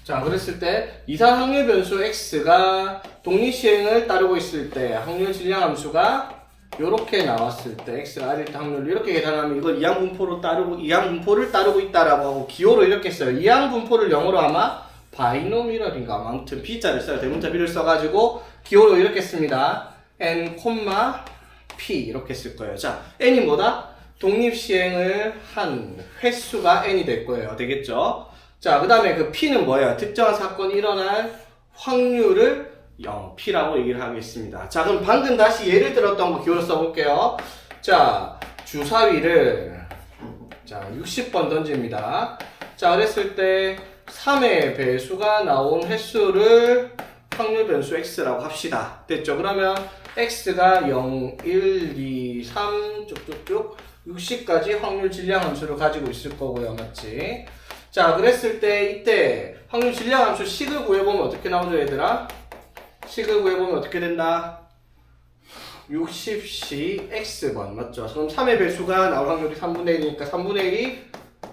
자, 그랬을 때 이산 확률 변수 x가 독립시행을 따르고 있을 때 확률 질량 함수가 요렇게 나왔을 때 x가 r일 때 확률 이렇게 계산하면 이걸 이항분포를 따르고 있다라고 하고 기호로 이렇게 써요. 이항분포를 영어로 아마 바이노미럴인가 아무튼 b자를 써요. 대문자 b를 써가지고 기호로 이렇게 씁니다. n, p 이렇게 쓸 거예요. 자, n이 뭐다? 독립시행을 한 횟수가 n이 될 거예요. 되겠죠? 자, 그 다음에 그 p는 뭐예요? 특정한 사건이 일어날 확률을 p라고 얘기를 하겠습니다. 자, 그럼 방금 다시 예를 들었던 거 기호로 써볼게요. 자, 주사위를 자 60번 던집니다. 자, 그랬을 때 3의 배수가 나온 횟수를 확률 변수 x라고 합시다. 됐죠? 그러면 x가 0, 1, 2, 3 쭉쭉쭉 60까지 확률 질량 함수를 가지고 있을 거고요. 맞지? 자, 그랬을 때 이때 확률 질량 함수 식을 구해보면 어떻게 나오죠, 얘들아? 식을 구해보면 어떻게 된다? 60C x번 맞죠? 그럼 3의 배수가 나올 확률이 3분의 1이니까 3분의 1이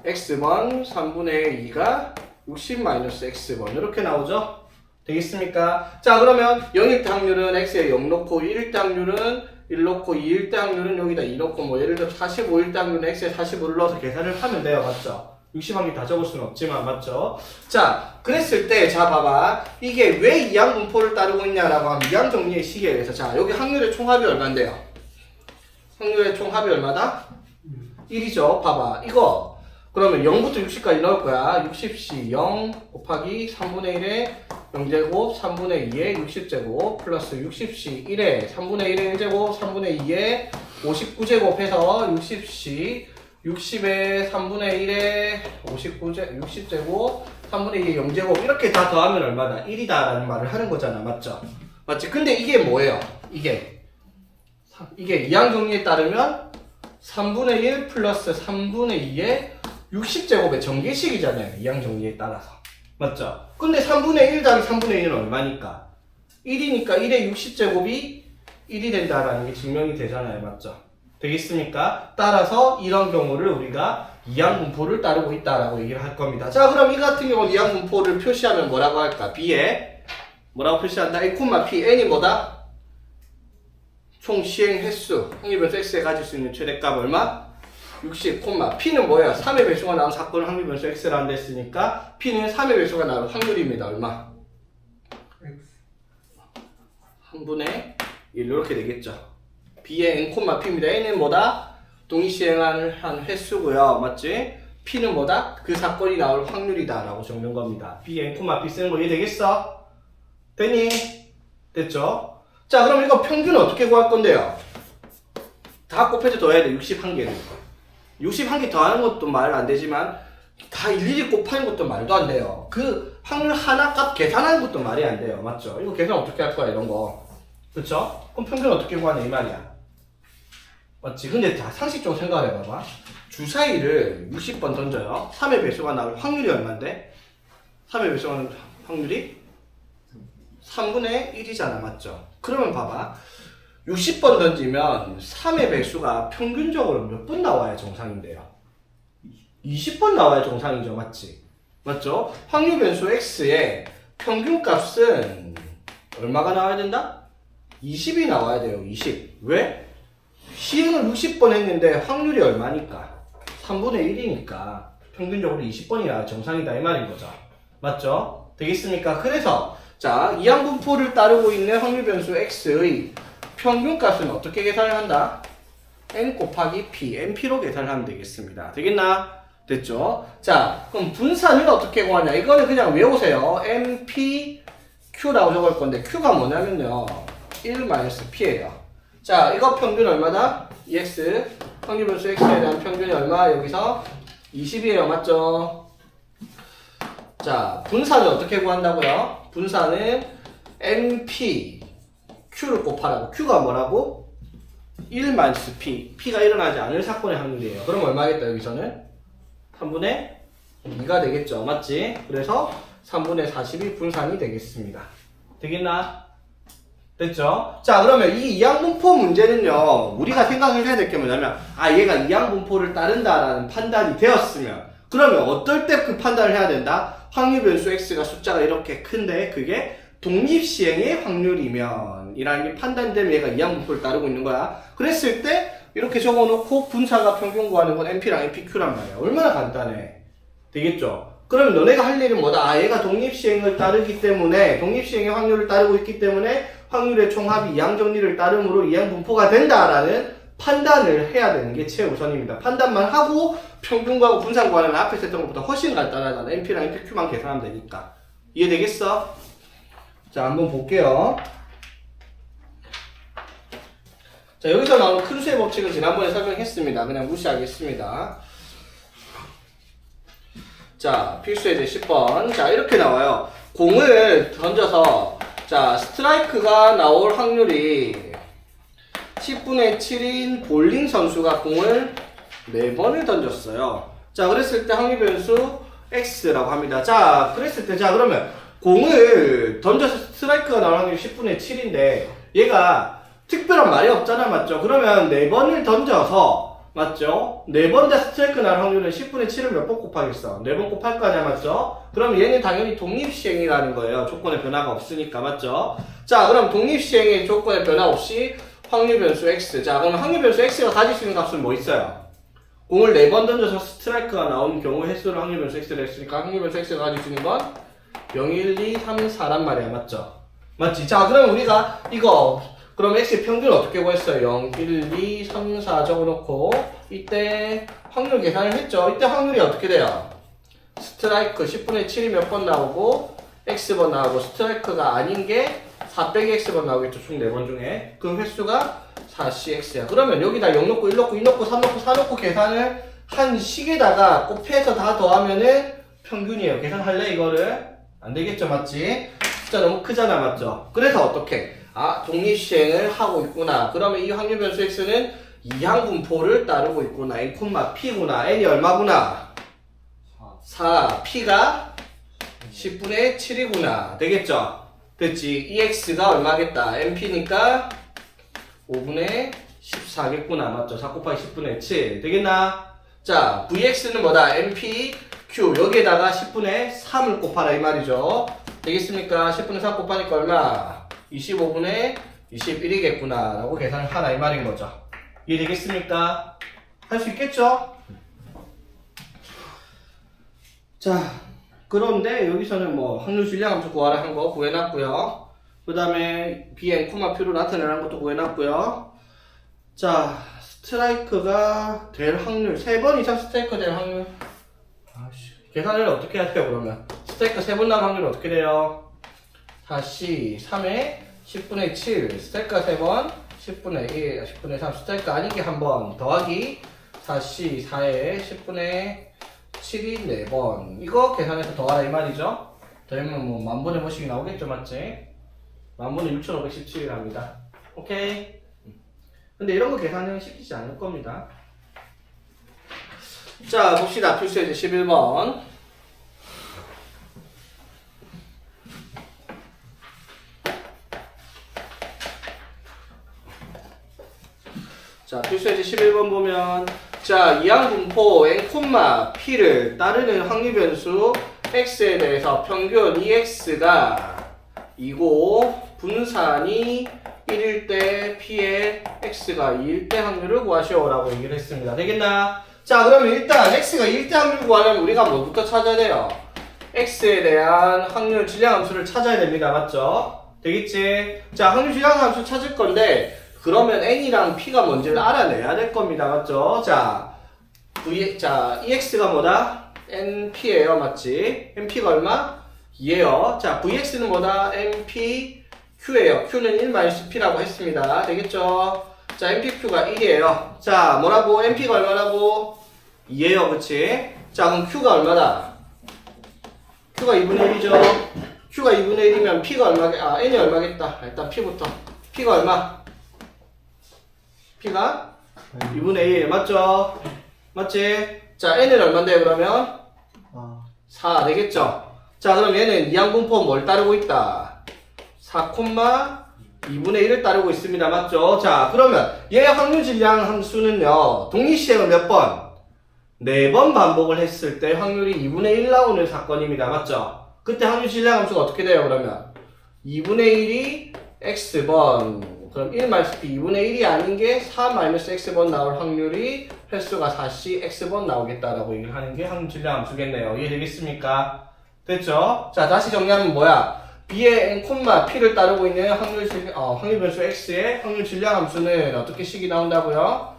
x번, 3분의 2가 60-x번 이렇게 나오죠? 되겠습니까? 자, 그러면 0일 때 확률은 x에 0 넣고 1일 때 확률은 1 넣고 2일 때 확률은 여기다 2 넣고 뭐 예를 들어 45일 때 확률은 x에 45를 넣어서 계산을 하면 돼요. 맞죠? 60확률 다 적을 수는 없지만 맞죠? 자, 그랬을 때 자 봐봐 이게 왜 이항분포를 따르고 있냐라고 하면 이항정리의 시기에 의해서 자 여기 확률의 총합이 얼마인데요? 확률의 총합이 얼마다? 1이죠. 봐봐 이거 그러면 0부터 60까지 넣을 거야. 60C 0 곱하기 3분의 1에 0제곱 3분의 2에 60제곱 플러스 60C 1에 3분의 1에 1제곱 3분의 2에 59제곱 해서 60C 60에 3분의 1에 60제곱 3분의 2에 0제곱 이렇게 다 더하면 얼마다? 1이다 라는 말을 하는 거잖아. 맞죠? 맞지? 근데 이게 뭐예요? 이게 이항정리에 따르면 3분의 1 플러스 3분의 2에 60제곱의 전개식이잖아요. 이항정리에 따라서. 맞죠? 근데 3분의 1 더하기 3분의 1은 얼마니까? 1이니까 1의 60제곱이 1이 된다라는 게 증명이 되잖아요. 맞죠? 되겠습니까? 따라서 이런 경우를 우리가 이항분포를 따르고 있다라고 얘기를 할 겁니다. 자, 그럼 이 같은 경우는 이항분포를 표시하면 뭐라고 할까? B에 뭐라고 표시한다? A, P, N이 뭐다? 총 시행 횟수 확률변수 X에 가질 수 있는 최대값 얼마? 60, P는 뭐야? 3의 배수가 나온 사건을 확률변수 X라는 데 했으니까 P는 3의 배수가 나온 확률입니다. 얼마? 3분의 1 이렇게 되겠죠. B의 N, P입니다. N은 뭐다? 동일시행을 한 횟수고요. 맞지? P는 뭐다? 그 사건이 나올 확률이다 라고 적는 겁니다. B의 N, P 쓰는 거 이해되겠어? 되니? 됐죠? 자, 그럼 이거 평균 어떻게 구할 건데요? 다 곱해서 더해야 돼. 61개를. 61개 더하는 것도 말 안 되지만 다 일일이 곱하는 것도 말도 안 돼요. 그 확률 하나 값 계산하는 것도 말이 안 돼요. 맞죠? 이거 계산 어떻게 할 거야 이런 거. 그쵸? 그럼 평균 어떻게 구하냐 이 말이야. 맞지? 근데 자, 상식적으로 생각을 해봐봐. 주사위를 60번 던져요. 3의 배수가 나올 확률이 얼만데? 3의 배수가 나올 확률이 3분의 1이잖아. 맞죠? 그러면 봐봐. 60번 던지면 3의 배수가 평균적으로 몇 번 나와야 정상인데요? 20번 나와야 정상이죠. 맞지? 맞죠? 확률 변수 x의 평균값은 얼마가 나와야 된다? 20이 나와야 돼요. 20. 왜? 시행을 60번 했는데 확률이 얼마니까? 3분의 1이니까 평균적으로 20번이야 정상이다 이 말인 거죠. 맞죠? 되겠습니까? 그래서 자 이항분포를 따르고 있는 확률 변수 x의 평균값은 어떻게 계산을 한다? n 곱하기 p, np로 계산을 하면 되겠습니다. 되겠나? 됐죠? 자 그럼 분산을 어떻게 구하냐? 이거는 그냥 외우세요. np, q라고 적을 건데 q가 뭐냐면요 1-p예요. 자, 이거 평균 얼마다? EX, 확률 변수 X에 대한 평균이 얼마? 여기서 20이에요. 맞죠? 자, 분산을 어떻게 구한다고요? 분산은 NP, Q를 곱하라고. Q가 뭐라고? 1-P. P가 일어나지 않을 사건의 확률이에요. 그럼 얼마겠다, 여기서는? 3분의 2가 되겠죠. 맞지? 그래서 3분의 40이 분산이 되겠습니다. 되겠나? 됐죠? 자, 그러면 이 이항분포 문제는요, 우리가 생각을 해야 될 게 뭐냐면, 얘가 이항분포를 따른다라는 판단이 되었으면, 그러면 어떨 때 그 판단을 해야 된다? 확률 변수 x가 숫자가 이렇게 큰데 그게 독립시행의 확률이면 이라는 게 판단되면 얘가 이항분포를 따르고 있는 거야. 그랬을 때 이렇게 적어놓고 분사가 평균 구하는 건 NP랑 NPQ란 말이야. 얼마나 간단해. 되겠죠? 그러면 너네가 할 일은 뭐다? 아, 얘가 독립시행을 따르기 때문에 독립시행의 확률을 따르고 있기 때문에 확률의 총합이 이항정리를 따름으로 이항분포가 된다라는 판단을 해야 되는 게 최우선입니다. 판단만 하고 평균 구하고 분산 구하는 앞에서 했던 것보다 훨씬 간단하잖아. NP랑 NPQ만 계산하면 되니까. 이해되겠어? 자, 한번 볼게요. 자, 여기서 나오는 큰 수의 법칙은 지난번에 설명했습니다. 그냥 무시하겠습니다. 자, 필수의 제 10번. 자, 이렇게 나와요. 공을 던져서, 자, 스트라이크가 나올 확률이 10분의 7인 볼링 선수가 공을 4번을 던졌어요. 자, 그랬을 때 확률 변수 X라고 합니다. 자, 그랬을 때, 자, 그러면 공을 던져서 스트라이크가 나올 확률이 10분의 7인데, 얘가 특별한 말이 없잖아, 맞죠? 그러면 4번을 던져서, 맞죠? 4번 다 스트라이크 나올 확률은 10분의 7을 몇 번 곱하겠어? 4번 곱할 거 아니야, 맞죠? 그럼 얘는 당연히 독립시행이라는 거예요. 조건의 변화가 없으니까, 맞죠? 자, 그럼 독립시행의 조건의 변화 없이 확률 변수 X. 자, 그럼 확률 변수 X가 가질 수 있는 값은 뭐 있어요? 공을 4번 던져서 스트라이크가 나온 경우 횟수를 확률 변수 X를 했으니까 확률 변수 X가 가질 수 있는 건 0, 1, 2, 3, 4란 말이야, 맞죠? 맞지? 자, 그럼 우리가 이거 그럼 X의 평균 어떻게 구했어요? 0, 1, 2, 3, 4 적어놓고 이때 확률 계산을 했죠. 이때 확률이 어떻게 돼요? 스트라이크 10분의 7이 몇 번 나오고 X번 나오고 스트라이크가 아닌 게 4 빼기 X번 나오겠죠. 총 4번 중에. 그 횟수가 4CX야. 그러면 여기다 0 넣고 1 넣고 2 넣고 3 넣고 4 넣고 계산을 한 식에다가 곱해서 다 더하면은 평균이에요. 계산할래 이거를? 안 되겠죠, 맞지? 숫자 너무 크잖아, 맞죠? 그래서 어떻게? 아, 독립시행을 하고 있구나. 그러면 이 확률 변수 X는 이항분포를 따르고 있구나. N, P구나. N이 얼마구나? 4. P가 10분의 7이구나. 되겠죠? 됐지? EX가 얼마겠다? NP니까 5분의 14겠구나. 맞죠? 4 곱하기 10분의 7. 되겠나? 자, VX는 뭐다? NP, Q. 여기에다가 10분의 3을 곱하라. 이 말이죠. 되겠습니까? 10분의 3 곱하니까 얼마? 25분의 21이겠구나. 라고 계산을 하라. 이 말인 거죠. 이해되겠습니까? 할 수 있겠죠? 자, 그런데 여기서는 뭐 확률 질량함수 구하라 한 거 구해놨고요. 그 다음에 Bn, P로 나타내라는 것도 구해놨고요. 자, 스트라이크가 될 확률 3번 이상 스트라이크 될 확률 계산을 어떻게 해야 돼요? 그러면 스트라이크 3번 나올 확률은 어떻게 돼요? 4C 3에 10분의 7 스트라이크가 3번 10분의 1 10분의 3 스트라이크 아닌 게 한 번 더하기 4C 4에 10분의 7이 4번. 이거 계산해서 더하라 이 말이죠. 더하면 뭐 만분의 뭐씩 나오겠죠, 맞지? 만분의 6517이랍니다. 오케이. 근데 이런 거 계산은 시키지 않을 겁니다. 자, 봅시다. 필수의 11번. 자, 필수의 11번 보면 자, 이항분포 N, P를 따르는 확률 변수 X에 대해서 평균 EX가 2고 분산이 1일 때 P의 X가 2일 때 확률을 구하시오라고 얘기를 했습니다. 되겠나? 자, 그러면 일단 X가 2일 때 확률을 구하려면 우리가 뭐부터 찾아야 돼요? X에 대한 확률 질량함수를 찾아야 됩니다. 맞죠? 되겠지? 자, 확률 질량함수 찾을 건데 그러면 N이랑 P가 뭔지를 알아내야 될 겁니다. 맞죠? 자, EX가 뭐다? NP예요. 맞지? NP가 얼마? 2예요. 자, VX는 뭐다? NPQ예요. Q는 1-P라고 했습니다. 되겠죠? 자, NPQ가 1이에요. 자, 뭐라고? NP가 얼마라고? 2예요. 그치? 자, 그럼 Q가 얼마다? Q가 2분의 1이죠? Q가 2분의 1이면 P가 얼마겠다? N이 얼마겠다? 일단 P부터. P가 얼마? P가 2분의 1 맞죠? 맞지? 자, N은 얼만데요 그러면? 4 되겠죠? 자, 그럼 얘는 이항분포 뭘 따르고 있다? 4, 2분의 1을 따르고 있습니다. 맞죠? 자, 그러면 얘 확률 질량 함수는요 독립시행을 몇 번? 4번 반복을 했을 때 확률이 2분의 1 나오는 사건입니다. 맞죠? 그때 확률 질량함수가 어떻게 돼요, 그러면? 2분의 1이 x번, 그럼 1-p 2분의 1이 아닌 게 4-x번 나올 확률이 횟수가 4c x번 나오겠다라고 얘기를 하는 게 확률 질량함수겠네요. 이해되겠습니까? 됐죠? 자, 다시 정리하면 뭐야? b의 n, p를 따르고 있는 확률 변수 x의 확률 질량함수는 어떻게 식이 나온다고요?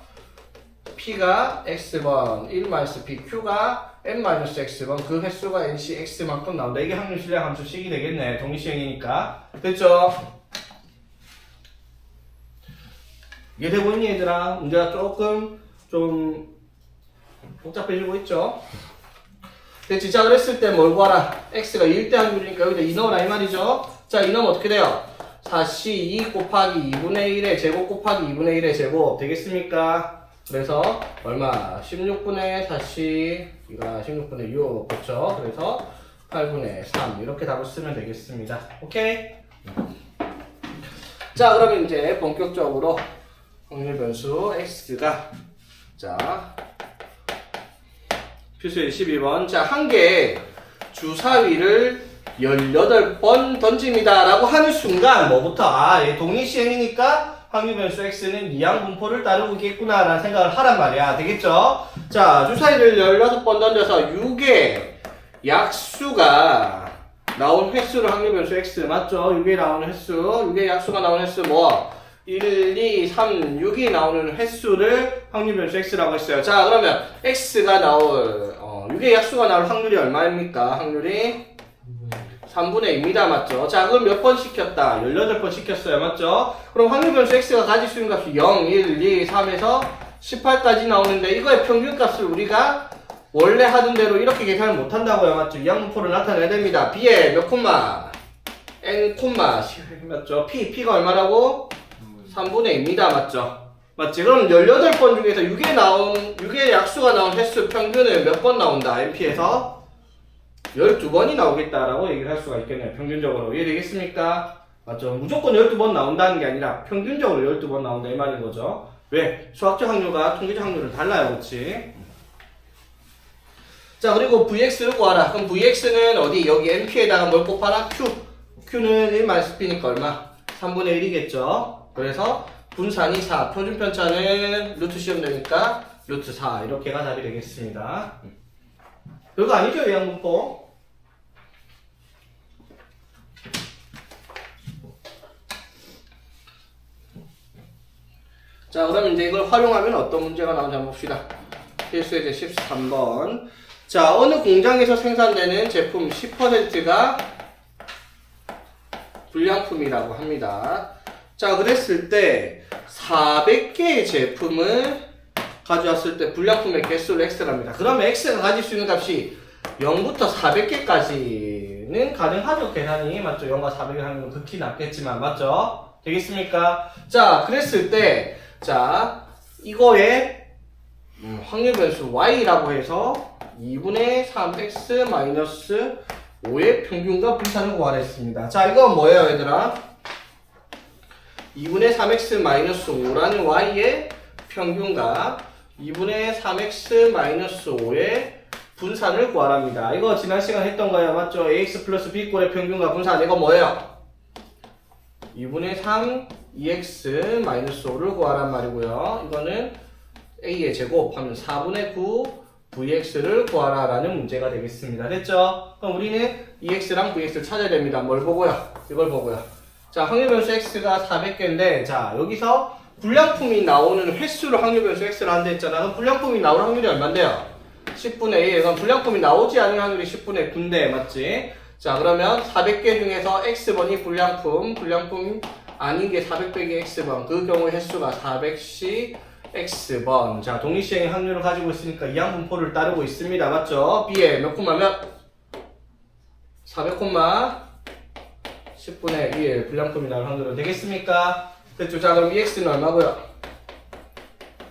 p가 x번 1-p, q가 n-x번, 그 횟수가 nc x만큼 나온다. 이게 확률 질량함수 식이 되겠네. 동일시행이니까. 됐죠? 이해되고 있니 얘들아? 문제가 조금 좀 복잡해지고 있죠? 됐지? 자, 그랬을 때 뭘 구하라? x가 2일 때 확률이니까 여기다 2 넣어라 이 말이죠? 자, 2 넣으면 어떻게 돼요? 4c 2 곱하기 2분의 1의 제곱 곱하기 2분의 1의 제곱 되겠습니까? 그래서 얼마? 16분의 4c 이가 16분의 6 그렇죠? 그래서 8분의 3 이렇게 답을 쓰면 되겠습니다. 오케이? 자, 그러면 이제 본격적으로 확률 변수 x가 자 필수의 12번 자, 한 개의 주사위를 18번 던집니다 라고 하는 순간 뭐부터? 얘 동일시행이니까 확률 변수 x는 이항 분포를 따르고 있겠구나 라는 생각을 하란 말이야. 되겠죠? 자, 주사위를 18번 던져서 6의 약수가 나온 횟수를 확률 변수 x 맞죠? 6에 나오는 횟수 6의 약수가 나오는 횟수 뭐? 1, 2, 3, 6이 나오는 횟수를 확률 변수 x라고 했어요. 자, 그러면 x가 나올 6의 약수가 나올 확률이 얼마입니까? 확률이 3분의 2입니다. 맞죠? 자, 그럼 몇 번 시켰다? 18번 시켰어요. 맞죠? 그럼 확률 변수 x가 가질 수 있는 값이 0, 1, 2, 3에서 18까지 나오는데 이거의 평균값을 우리가 원래 하던 대로 이렇게 계산을 못한다고요. 맞죠? 이항분포를 나타내야 됩니다. b에 몇 콤마? n 콤마 맞죠? p가 얼마라고? 3분의 2입니다. 맞죠? 맞지? 그럼 18번 중에서 6의 약수가 나온 횟수 평균은 몇 번 나온다? NP에서 12번이 나오겠다라고 얘기를 할 수가 있겠네요. 평균적으로. 이해되겠습니까? 맞죠? 무조건 12번 나온다는 게 아니라 평균적으로 12번 나온다 이 말인 거죠. 왜? 수학적 확률과 통계적 확률은 달라요. 그렇지? 자, 그리고 vx를 구하라. 그럼 vx는 어디? 여기 NP에다가 뭘 곱하라? q는 1-p니까 얼마? 3분의 1이겠죠? 그래서 분산이 4, 표준 편차는 루트 씌우면 되니까 루트 4 이렇게가 답이 되겠습니다. 별거 아니죠, 이항분포? 자, 그럼 이제 이걸 활용하면 어떤 문제가 나오는지 한번 봅시다. 필수의 제 13번. 자, 어느 공장에서 생산되는 제품 10%가 불량품이라고 합니다. 자, 그랬을 때 400개의 제품을 가져왔을 때 불량품의 개수를 x랍니다. 그러면 x가 가질 수 있는 값이 0부터 400개까지는 가능하죠, 계산이. 맞죠? 0과 400을 하면 극히 낮겠지만, 맞죠? 되겠습니까? 자, 그랬을 때, 자, 이거의 확률 변수 y라고 해서 2분의 3x 5의 평균과 분산을 구하라 했습니다. 자, 이건 뭐예요, 얘들아? 2분의 3x 5라는 y의 평균과 2분의 3x 5의 분산을 구하랍니다. 이거 지난 시간 했던 거예요. 맞죠? ax 플러스 b꼴의 평균과 분산. 이거 뭐예요? 2분의 3 2x 5를 구하란 말이고요. 이거는 a의 제곱하면 4분의 9 vx를 구하라 라는 문제가 되겠습니다. 됐죠? 그럼 우리는 2x랑 vx를 찾아야 됩니다. 뭘 보고요? 이걸 보고요. 자, 확률 변수 x가 400개인데, 자, 여기서 불량품이 나오는 횟수를 확률 변수 x를 한다 했잖아. 그럼 불량품이 나올 확률이 얼만데요? 10분의 1. 그럼 불량품이 나오지 않은 확률이 10분의 9인데, 맞지? 자, 그러면 400개 중에서 x번이 불량품 아닌 게 400 빼기 x번. 그 경우에 횟수가 400c x번. 자, 동일시행의 확률을 가지고 있으니까 이항분포를 따르고 있습니다. 맞죠? b에 몇 콤마 몇? 400 콤마 10분의 1 불량품이 나올 확률은 되겠습니까? 됐죠? 자, 그럼 EX는 얼마고요?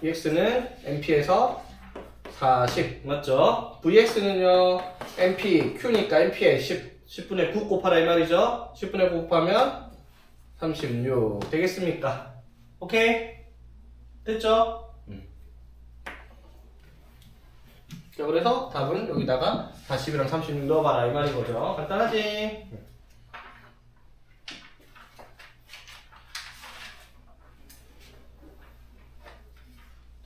EX는 NP에서 40 맞죠? VX는요 NP, Q니까 NP에 10분의 9 곱하라 이 말이죠? 10분의 9 곱하면 36 되겠습니까? 오케이? 됐죠? 자, 그래서 답은 여기다가 40이랑 36 넣어봐라 이 말인 거죠. 간단하지?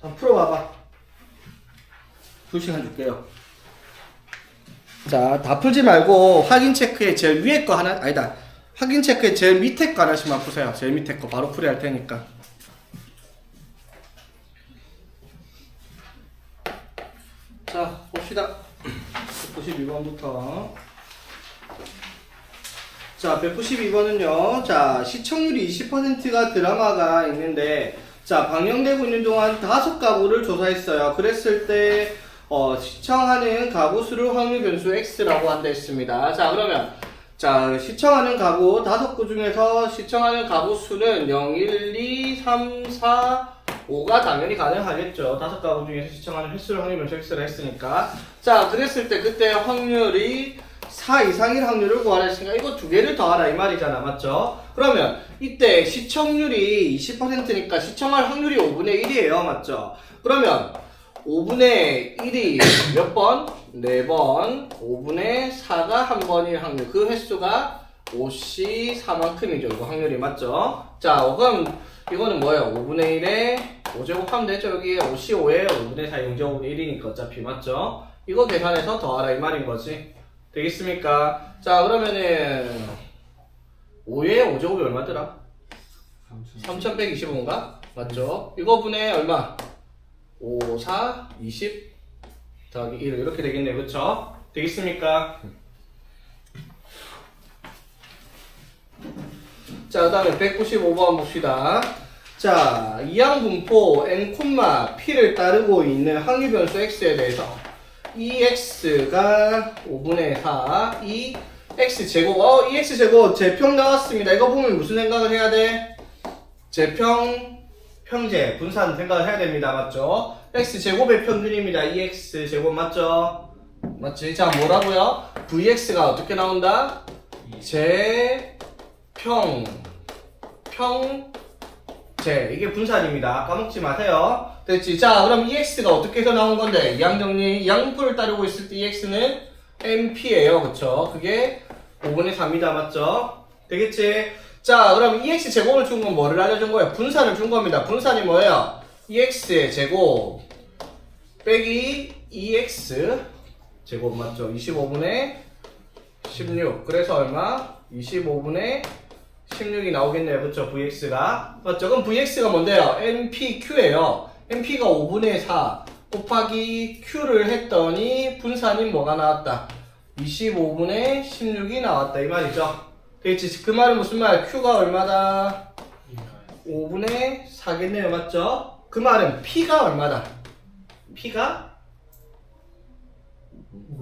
자, 풀어봐봐. 2시간 줄게요. 자, 다 풀지 말고 확인 체크에 제일 위에 거 하나, 아니다. 확인 체크에 제일 밑에 거 하나씩만 푸세요. 제일 밑에 거 바로 풀이할 테니까. 자, 봅시다. 192번부터. 자, 192번은요. 자, 시청률이 20%가 드라마가 있는데, 자, 방영되고 있는 동안 5가구를 조사했어요. 그랬을 때, 시청하는 가구 수를 확률 변수 X라고 한다 했습니다. 자, 그러면, 자, 시청하는 가구 5구 중에서 시청하는 가구 수는 0, 1, 2, 3, 4, 5가 당연히 가능하겠죠. 5가구 중에서 시청하는 횟수를 확률 변수 X라 했으니까. 자, 그랬을 때 그때 확률이 4 이상일 확률을 구하라 했으니까 이거 두 개를 더하라 이 말이잖아. 맞죠? 그러면 이때 시청률이 20%니까 시청할 확률이 5분의 1이에요. 맞죠? 그러면 5분의 1이 몇 번? 4번. 5분의 4가 한 번일 확률. 그 횟수가 5C 4만큼이죠. 이거 확률이 맞죠? 자, 그럼 이거는 뭐예요? 5분의 1에 5제곱 하면 되죠? 여기 5C 5에 5분의 4 0제곱은 1이니까 어차피 맞죠? 이거 계산해서 더하라 이 말인 거지. 되겠습니까? 자, 그러면은 5에 5제곱이 얼마더라? 3125인가? 맞죠? 이거 분의 얼마? 5, 4, 20 더하기 1 이렇게 되겠네요. 그쵸? 되겠습니까? 자, 그 다음에 195번 봅시다. 자, 이항분포 n, p를 따르고 있는 확률 변수 x에 대해서 이 x가 5분의 4, 이 x제곱, 이 x제곱 제평 나왔습니다. 이거 보면 무슨 생각을 해야 돼? 평제, 분산 생각을 해야 됩니다. 맞죠? x제곱의 평균입니다. 2x제곱 맞죠? 맞지? 자, 뭐라고요? vx가 어떻게 나온다? 이게 분산입니다. 까먹지 마세요. 됐지? 자, 그럼 EX가 어떻게 해서 나온 건데? 이항정리, 이항분포를 따르고 있을 때 EX는 MP예요. 그쵸? 그게 5분의 4입니다. 맞죠? 되겠지? 자, 그럼 EX 제곱을 준 건 뭐를 알려준 거예요? 분산을 준 겁니다. 분산이 뭐예요? EX의 제곱 빼기 EX 제곱 맞죠? 25분의 16. 그래서 얼마? 25분의 16이 나오겠네요. 그쵸? VX가. 맞죠? 그럼 VX가 뭔데요? NPQ예요. NP가 5분의 4 곱하기 Q를 했더니 분산이 뭐가 나왔다? 25분의 16이 나왔다. 이 말이죠. 되겠지? 그 말은 무슨 말? Q가 얼마다? 5분의 4겠네요. 맞죠? 그 말은 P가 얼마다? P가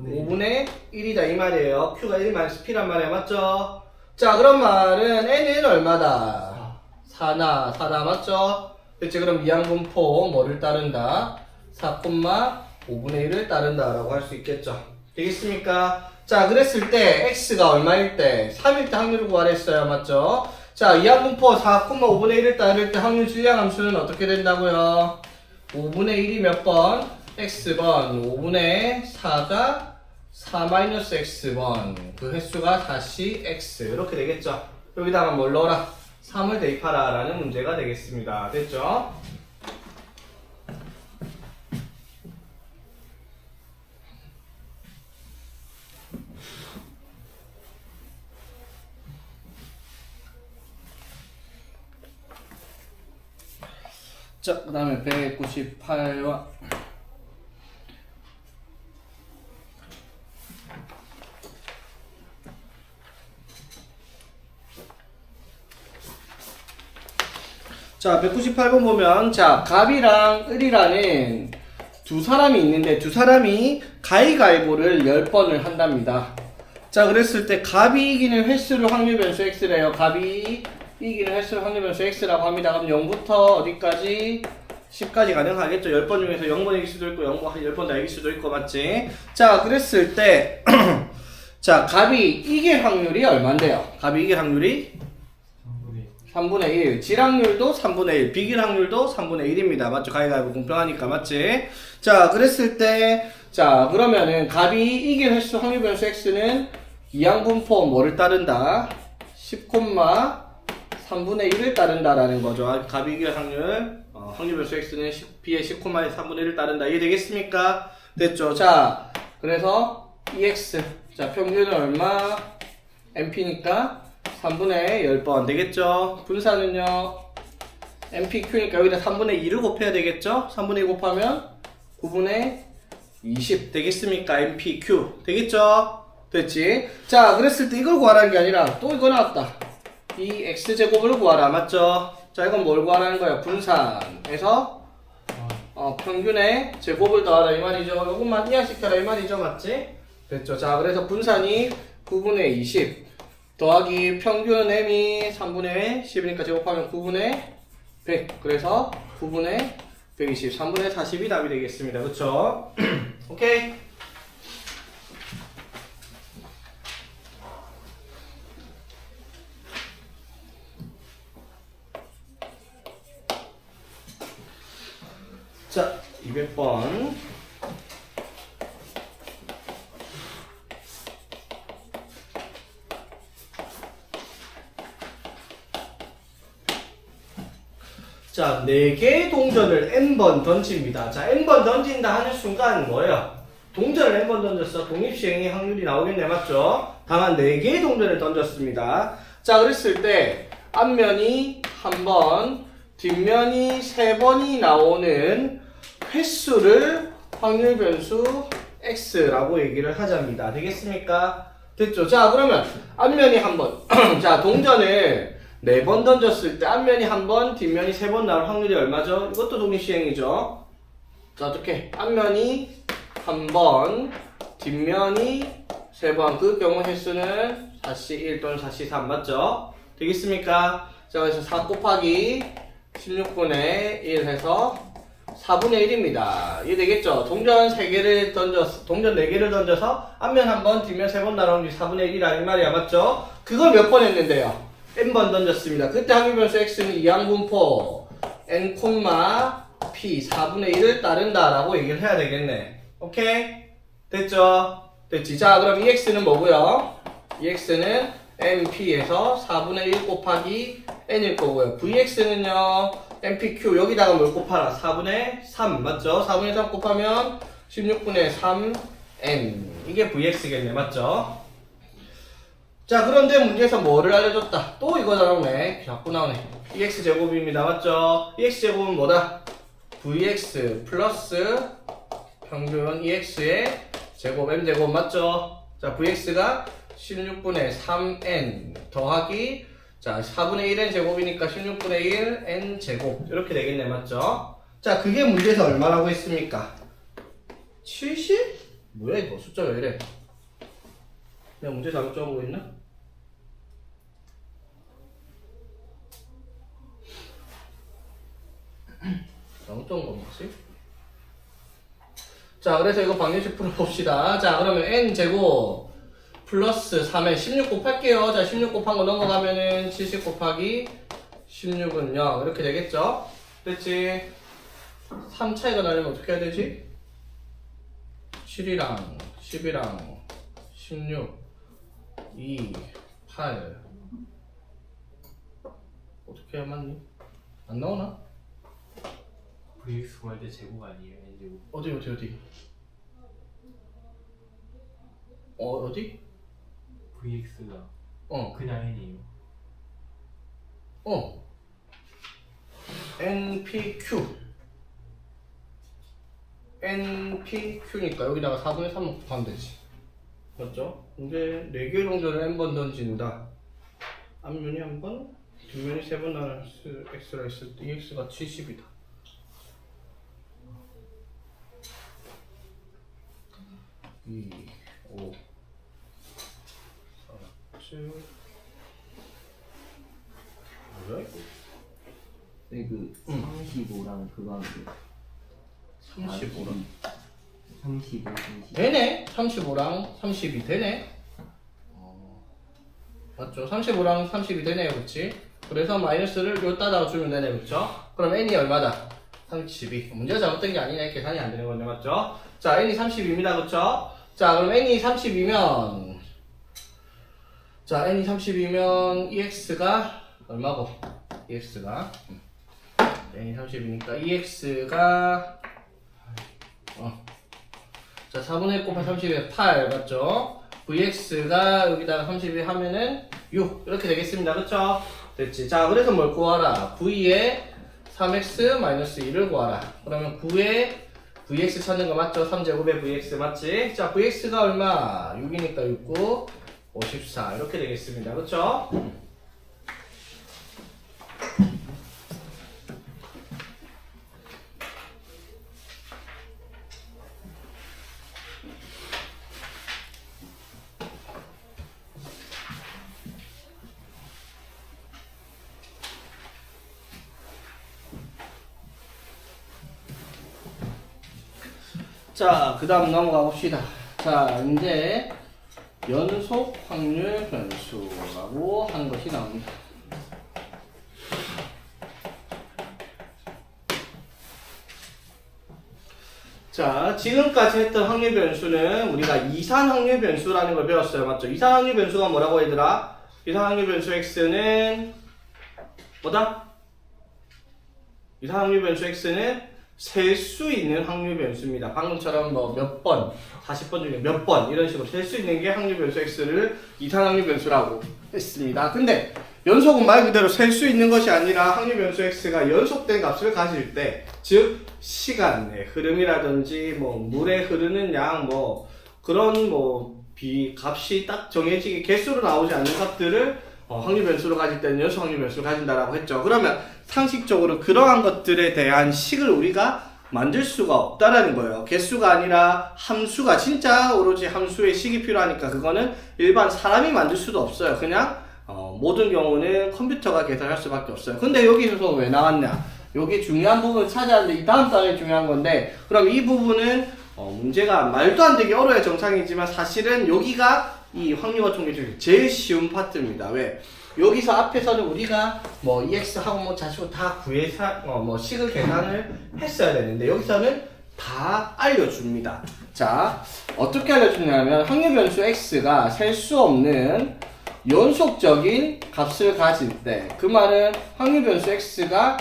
5분의 1이다. 이 말이에요. Q가 1-P란 말이에요. 맞죠? 자, 그런 말은 n은 얼마다? 4나 맞죠? 그치? 그럼 이항분포 뭐를 따른다? 4,5분의 1을 따른다 라고 할 수 있겠죠. 되겠습니까? 자, 그랬을 때 x가 얼마일 때? 3일 때 확률을 구하라 했어요. 맞죠? 자, 이항분포 4,5분의 1을 따를 때 확률 질량함수는 어떻게 된다고요? 5분의 1이 몇 번? x번 5분의 4가 4-x번 그 횟수가 다시 x 이렇게 되겠죠. 여기다가 뭘 넣어라? 3을 대입하라 라는 문제가 되겠습니다. 됐죠? 자, 그 다음에 198화 자, 198번 보면, 자, 갑이랑 을이라는 두 사람이 있는데, 두 사람이 가위가위보를 10번을 한답니다. 자, 그랬을 때, 갑이 이기는 횟수를 확률 변수 X래요. 갑이 이기는 횟수를 확률 변수 X라고 합니다. 그럼 0부터 어디까지? 10까지 가능하겠죠. 10번 중에서 0번 이길 수도 있고, 10번 다 이길 수도 있고, 맞지? 자, 그랬을 때, 자, 갑이 이길 확률이 얼만데요? 갑이 이길 확률이? 3분의 1. 질확률도 3분의 1. 비길 확률도 3분의 1입니다. 맞죠? 가위가위보 공평하니까. 맞지? 자, 그랬을 때, 자, 그러면은 값이 이길 횟수 확률 변수 x는 이항분포 뭐를 따른다? 10,3분의 1을 따른다라는 거죠. 값이 이길 확률, 확률 변수 x는 b의 10,3분의 1을 따른다. 이해되겠습니까? 됐죠? 자, 그래서 ex. 자, 평균은 얼마? np니까 3분의 10번 되겠죠? 분사는요? npq니까 여기다 3분의 2를 곱해야 되겠죠? 3분의 2 곱하면 9분의 20 되겠습니까? npq 되겠죠? 됐지? 자, 그랬을 때 이걸 구하라는 게 아니라 또 이거 나왔다. 이 x제곱을 구하라. 맞죠? 자, 이건 뭘 구하라는 거야? 분산에서 평균의 제곱을 더하라 이 말이죠. 이것만 이해시켜라 이 말이죠. 맞지? 됐죠? 자, 그래서 분산이 9분의 20 더하기 평균 m이 3분의 10이니까 제곱하면 9분의 100. 그래서 9분의 120. 3분의 40이 답이 되겠습니다. 그쵸? 오케이? 자, 200번. 자, 4개의 동전을 n번 던집니다. 자, n번 던진다 하는 순간 뭐예요? 동전을 n번 던졌어. 독립시행의 확률이 나오겠네. 맞죠? 다만 4개의 동전을 던졌습니다. 자, 그랬을 때 앞면이 1번, 뒷면이 3번이 나오는 횟수를 확률 변수 x라고 얘기를 하자입니다. 되겠습니까? 됐죠? 자, 그러면 앞면이 1번. 자, 동전을 4번 던졌을 때 앞면이 1번, 뒷면이 3번 나올 확률이 얼마죠? 이것도 독립시행이죠. 자, 어떻게? 앞면이 1번, 뒷면이 3번. 그 경우 횟수는 4C1 또는 4C3 맞죠? 되겠습니까? 자, 그래서 4 곱하기 16분의 1 해서 4분의 1입니다. 이해되겠죠? 동전 3개를 동전 4개를 던져서 앞면 1번, 뒷면 3번 나오는 게 4분의 1이라는 말이야. 맞죠? 그걸 몇 번 했는데요? n번 던졌습니다. 그때 확률 변수 x는 이항분포 n, p 4분의 1을 따른다라고 얘기를 해야 되겠네. 오케이? 됐죠? 됐지? 자, 그럼 ex는 뭐고요? ex는 np에서 4분의 1 곱하기 n일 거고요. vx는요, npq 여기다가 뭘 곱하라? 4분의 3 맞죠? 4분의 3 곱하면 16분의 3n 이게 vx겠네. 맞죠? 자, 그런데 문제에서 뭐를 알려줬다? 또 이거 나오네. 자꾸 나오네. ex제곱입니다. 맞죠? ex제곱은 뭐다? vx 플러스 평균 ex의 제곱 m제곱 맞죠? 자, vx가 16분의 3n 더하기 자, 4분의 1n 제곱이니까 16분의 1 n 제곱 이렇게 되겠네. 맞죠? 자, 그게 문제에서 얼마라고 했습니까? 70? 뭐야 이거 숫자가 왜 이래? 내가 문제 잘못 적어보고 있나? 잘못 적은 거 뭐지? 자, 그래서 이거 방정식 풀어봅시다. 자, 그러면 n제곱 플러스 3에 16 곱할게요. 자, 16 곱한 거 넘어가면은 70 곱하기 16은 0 이렇게 되겠죠? 됐지? 3 차이가 나려면 어떻게 해야 되지? 7이랑 10이랑 16 2 8 어떻게 해야 맞니? 안 나오나? vx 구할 때 제곱 아니에요? n제곱. 어디? 어디? vx가 어. 그냥 n이에요. npq npq니까 여기다가 4분의 3을 곱하면 되지. 맞죠? 근데 4개 동전을 n번 던진다. 앞면이 한 번, 뒷면이 3번 나는 x라 했을 때 x가 70이다. 2, 5, 4, 7 뭐야 이거? 네, 그 35랑 그거 하면 돼. 35랑 35, 30. 되네? 35랑 30이 되네? 맞죠? 35랑 30이 되네요, 그치? 그래서 마이너스를 요 따다가 주면 되네, 그쵸? 그럼 n이 얼마다? 32. 문제가 잘못된 게 아니네. 계산이 안 되는 건데, 맞죠? 자, n이 32입니다, 그쵸? 자, 그럼 n이 30이면, 자, n이 30이면 ex가 얼마고? ex가 n이 30이니까 ex가 자, 4분의 1 곱하기 30에 8 맞죠? vx가 여기다가 32 하면은 6 이렇게 되겠습니다. 그쵸? 됐지? 자, 그래서 뭘 구하라? v에 3x 1을 구하라. 그러면 9에 vx 찾는 거 맞죠? 3제곱에 vx 맞지? 자, vx가 얼마? 6이니까 6, 9, 54 이렇게 되겠습니다. 그쵸? 자, 그 다음 넘어가 봅시다. 자, 이제 연속 확률 변수라고 하는 것이 나옵니다. 자, 지금까지 했던 확률 변수는 우리가 이산 확률 변수라는 걸 배웠어요. 맞죠? 이산 확률 변수가 뭐라고 얘들아? 이산 확률 변수 x는 뭐다? 이산 확률 변수 x는 셀 수 있는 확률 변수입니다. 방금처럼 뭐 몇 번, 40번 중에 몇 번 이런 식으로 셀 수 있는 게 확률 변수 x를 이산 확률 변수라고 했습니다. 근데 연속은 말 그대로 셀 수 있는 것이 아니라 확률 변수 x가 연속된 값을 가질 때, 즉 시간의 흐름이라든지 뭐 물에 흐르는 양 뭐 그런 뭐 값이 딱 정해지게 개수로 나오지 않는 값들을 확률 변수로 가질 때는 연속 확률 변수를 가진다라고 했죠. 그러면 상식적으로 그러한 것들에 대한 식을 우리가 만들 수가 없다라는 거예요. 개수가 아니라 함수가, 진짜 오로지 함수의 식이 필요하니까 그거는 일반 사람이 만들 수도 없어요. 그냥 모든 경우는 컴퓨터가 계산할 수밖에 없어요. 근데 여기서 왜 나왔냐? 여기 중요한 부분을 찾아왔는데 이 다음 단에 중요한 건데, 그럼 이 부분은 문제가 말도 안 되게 어려야 정상이지만 사실은 여기가 이 확률과 통계 중에 제일 쉬운 파트입니다. 왜? 여기서 앞에서는 우리가 뭐 EX하고 뭐 자시고 다 구해서 뭐 식을 계산을 했어야 되는데 여기서는 다 알려줍니다. 자, 어떻게 알려주냐면 확률 변수 X가 셀 수 없는 연속적인 값을 가질 때, 그 말은 확률 변수 X가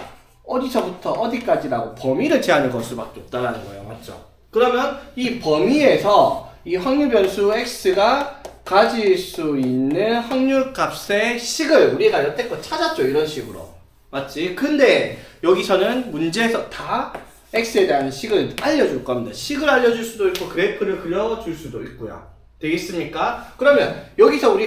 어디서부터 어디까지라고 범위를 제한을 걸 수밖에 없다는 거예요. 맞죠? 그러면 이 범위에서 이 확률 변수 X가 가질 수 있는 확률 값의 식을 우리가 여태껏 찾았죠. 이런 식으로. 맞지? 근데 여기서는 문제에서 다 X에 대한 식을 알려줄 겁니다. 식을 알려줄 수도 있고 그래프를 그려줄 수도 있고요. 되겠습니까? 그러면 여기서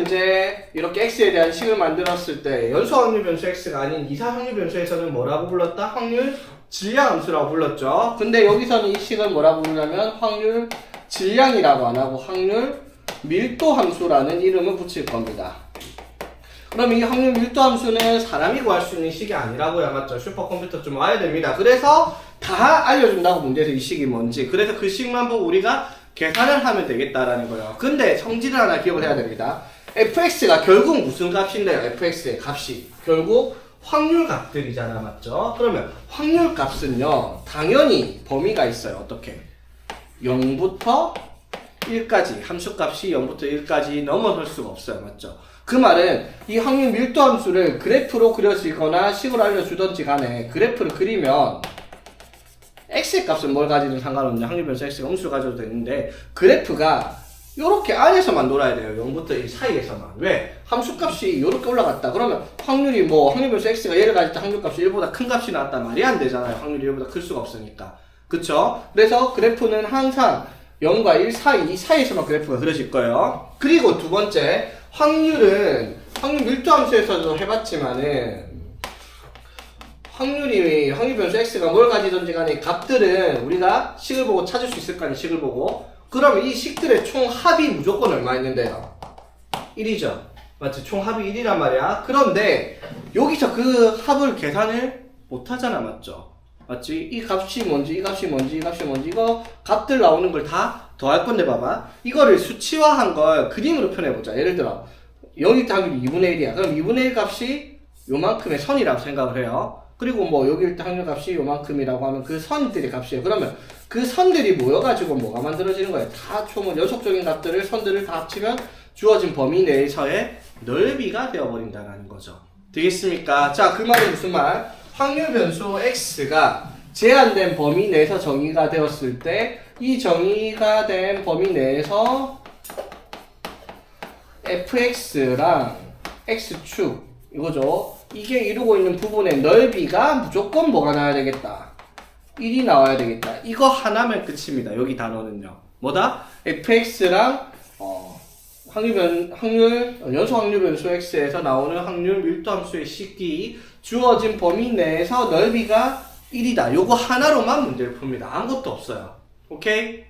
이제 이렇게 X에 대한 식을 만들었을 때 연속 확률 변수 X가 아닌 이산 확률 변수에서는 뭐라고 불렀다? 확률 질량 함수라고 불렀죠. 근데 여기서는 이 식을 뭐라고 부르냐면 확률 질량이라고 안 하고 확률 밀도 함수라는 이름을 붙일 겁니다. 그럼 이 확률 밀도 함수는 사람이 구할 수 있는 식이 아니라고요. 맞죠? 슈퍼컴퓨터 좀 와야 됩니다. 그래서 다 알려준다고 문제에서 이 식이 뭔지. 그래서 그 식만 보고 우리가 계산을 하면 되겠다라는 거예요. 근데 성질을 하나 기억을 해야 됩니다. fx가 결국 무슨 값인데요? fx의 값이 결국 확률 값들이잖아. 맞죠? 그러면 확률 값은요 당연히 범위가 있어요. 어떻게? 0부터 1까지 함수값이 0부터 1까지 넘어설 수가 없어요. 맞죠? 그 말은 이 확률 밀도 함수를 그래프로 그려지거나 식으로 알려주던지 간에 그래프를 그리면 x의 값은 뭘 가지든 상관없냐. 확률 변수 x가 음수를 가져도 되는데 그래프가 요렇게 안에서만 놀아야 돼요. 0부터 1 사이에서만. 왜? 함수값이 요렇게 올라갔다. 그러면 확률이 확률 변수 x가 얘를 가질 때 확률값이 1보다 큰 값이 나왔다. 말이 안 되잖아요. 확률이 1보다 클 수가 없으니까. 그쵸? 그래서 그래프는 항상 0과 1 사이, 이 사이에서만 그래프가 그려질 거예요. 그리고 두 번째, 확률 밀도 함수에서도 해봤지만은 확률 변수 x가 뭘 가지던지 간에 값들은 우리가 식을 보고 찾을 수 있을 거 아니에요. 식을 보고. 그러면 이 식들의 총 합이 무조건 얼마 있는데요? 1이죠. 맞지? 총 합이 1이란 말이야. 그런데 여기서 그 합을 계산을 못 하잖아. 맞죠? 맞지? 이 값이 뭔지, 이 값이 뭔지, 이 값이 뭔지, 이거 값들 나오는 걸 다 더할 건데 봐봐. 이거를 수치화한 걸 그림으로 표현해보자. 예를 들어 영입 확률이 2분의 1이야. 그럼 2분의 1 값이 요만큼의 선이라고 생각을 해요. 그리고 뭐 여기 일단 확률 값이 요만큼이라고 하면 그 선들의 값이에요. 그러면 그 선들이 모여가지고 뭐가 만들어지는 거예요? 다 총 연속적인 값들을 선들을 다 합치면 주어진 범위 내에서의 넓이가 되어버린다는 거죠. 되겠습니까? 자, 그 말이 무슨 말? 확률 변수 x가 제한된 범위 내에서 정의가 되었을 때 이 정의가 된 범위 내에서 fx랑 x축 이거죠. 이게 이루고 있는 부분의 넓이가 무조건 뭐가 나와야 되겠다. 1이 나와야 되겠다. 이거 하나면 끝입니다. 여기 단어는요. 뭐다? fx랑 연소 확률 변수 x에서 나오는 확률 밀도함수의 식이 주어진 범위 내에서 넓이가 1이다. 요거 하나로만 문제를 풉니다. 아무것도 없어요. 오케이?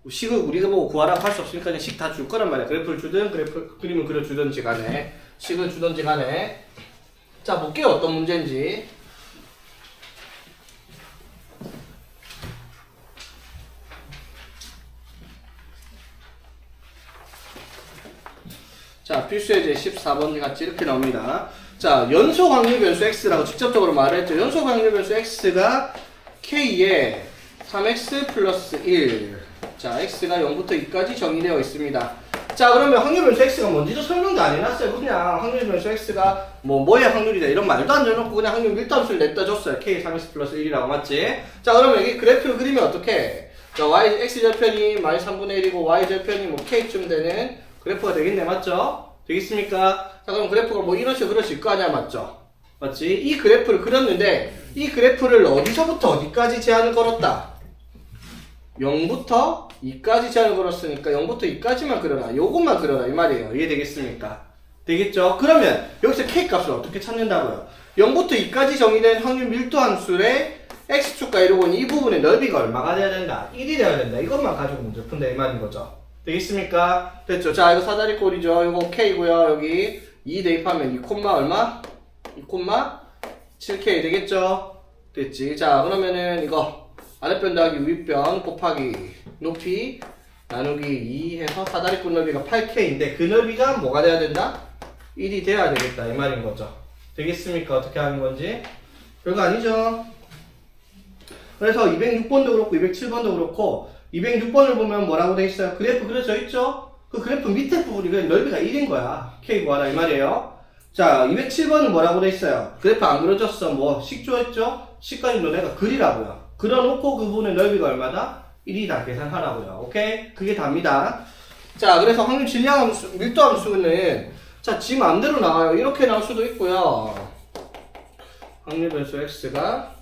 식을 우리가 보고 구하라고 할 수 없으니까 그냥 식 다 줄 거란 말이야. 그래프를 주든 그림을 그려주든지 간에 식을 주든지 간에. 자, 볼게요. 어떤 문제인지. 자, 필수예제 14번 같이 이렇게 나옵니다. 자, 연속 확률 변수 x라고 직접적으로 말했죠. 연속 확률 변수 x가 k에 3x 플러스 1. 자, x가 0부터 2까지 정의되어 있습니다. 자, 그러면 확률 변수 x가 뭔지도 설명도 안 해놨어요. 그냥 확률 변수 x가 뭐의 확률이다 이런 말도 안 해놓고 그냥 확률 밀도함수를 냈다 줬어요. k 3x 플러스 1이라고 맞지? 자, 그러면 여기 그래프를 그리면 어떻게? 자, x절편이 마이너스 3분의 1이고 y절편이 뭐 k쯤 되는 그래프가 되겠네. 맞죠? 되겠습니까? 자, 그럼 그래프가 뭐 이런 식으로 그려질 거 아니야. 맞죠? 맞지? 이 그래프를 그렸는데 이 그래프를 어디서부터 어디까지 제한을 걸었다? 0부터 2까지 제한을 걸었으니까 0부터 2까지만 그려라. 요것만 그려라. 이 말이에요. 이해되겠습니까? 되겠죠? 그러면 여기서 k 값을 어떻게 찾는다고요? 0부터 2까지 정의된 확률 밀도 함수의 x축과 이루고 있는 이 부분의 넓이가 얼마가 돼야 된다? 1이 돼야 된다. 이것만 가지고 문제 푼다. 이 말인 거죠. 되겠습니까? 됐죠? 자, 이거 사다리 꼴이죠. 이거 k고요. 여기 2 대입하면 2, 얼마? 2, 7k 되겠죠? 됐지? 자, 그러면은 이거 아랫변 더하기 윗변 곱하기 높이 나누기 2 해서 사다리꼴 넓이가 8k인데 그 넓이가 뭐가 돼야 된다? 1이 돼야 되겠다. 이 말인 거죠. 되겠습니까? 어떻게 하는 건지? 별거 아니죠? 그래서 206번도 그렇고 207번도 그렇고 206번을 보면 뭐라고 돼 있어요? 그래프 그려져 있죠? 그 그래프 밑에 부분이 그냥 넓이가 1인 거야. K 구하라 이 말이에요. 자, 207번은 뭐라고 돼 있어요? 그래프 안 그려졌어. 뭐 식조했죠? 식까지 너네가 그리라고요. 그려놓고 그 부분의 넓이가 얼마다? 1이다. 계산하라고요. 오케이? 그게 답니다. 자, 그래서 확률 질량함수, 밀도함수는 자, 지 맘대로 나와요. 이렇게 나올 수도 있고요. 확률 변수 x가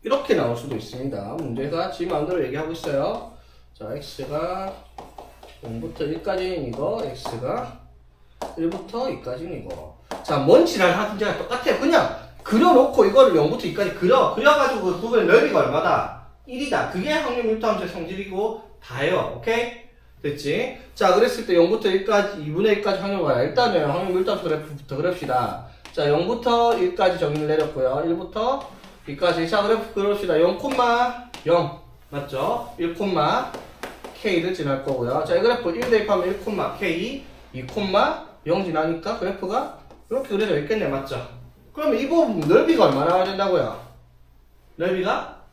이렇게 나올 수도 있습니다. 문제가 지 맘대로 얘기하고 있어요. 자, x가 0부터 1까지인 이거, x가 1부터 2까지인 이거. 자, 뭔 지랄 하든지 똑같아요. 그냥 그려놓고 이거를 0부터 2까지 그려가지고 그 부분의 넓이가 얼마다? 1이다. 그게 확률 밀도함수의 성질이고 다예요. 오케이? 됐지? 자, 그랬을 때 0부터 1까지, 2분의 1까지 확률 봐요. 일단은 확률 밀도함수 그래프부터 그럽시다. 자, 0부터 1까지 정의를 내렸고요. 1부터 2까지. 자, 그래프 그럽시다. 0,0 맞죠? 1,k를 지날 거고요. 자, 이 그래프 1 대입하면 1,k, 2,0 지나니까 그래프가 이렇게 그려져 있겠네. 맞죠? 그러면 이 부분 넓이가 얼마나 나와야 된다고요? 넓이가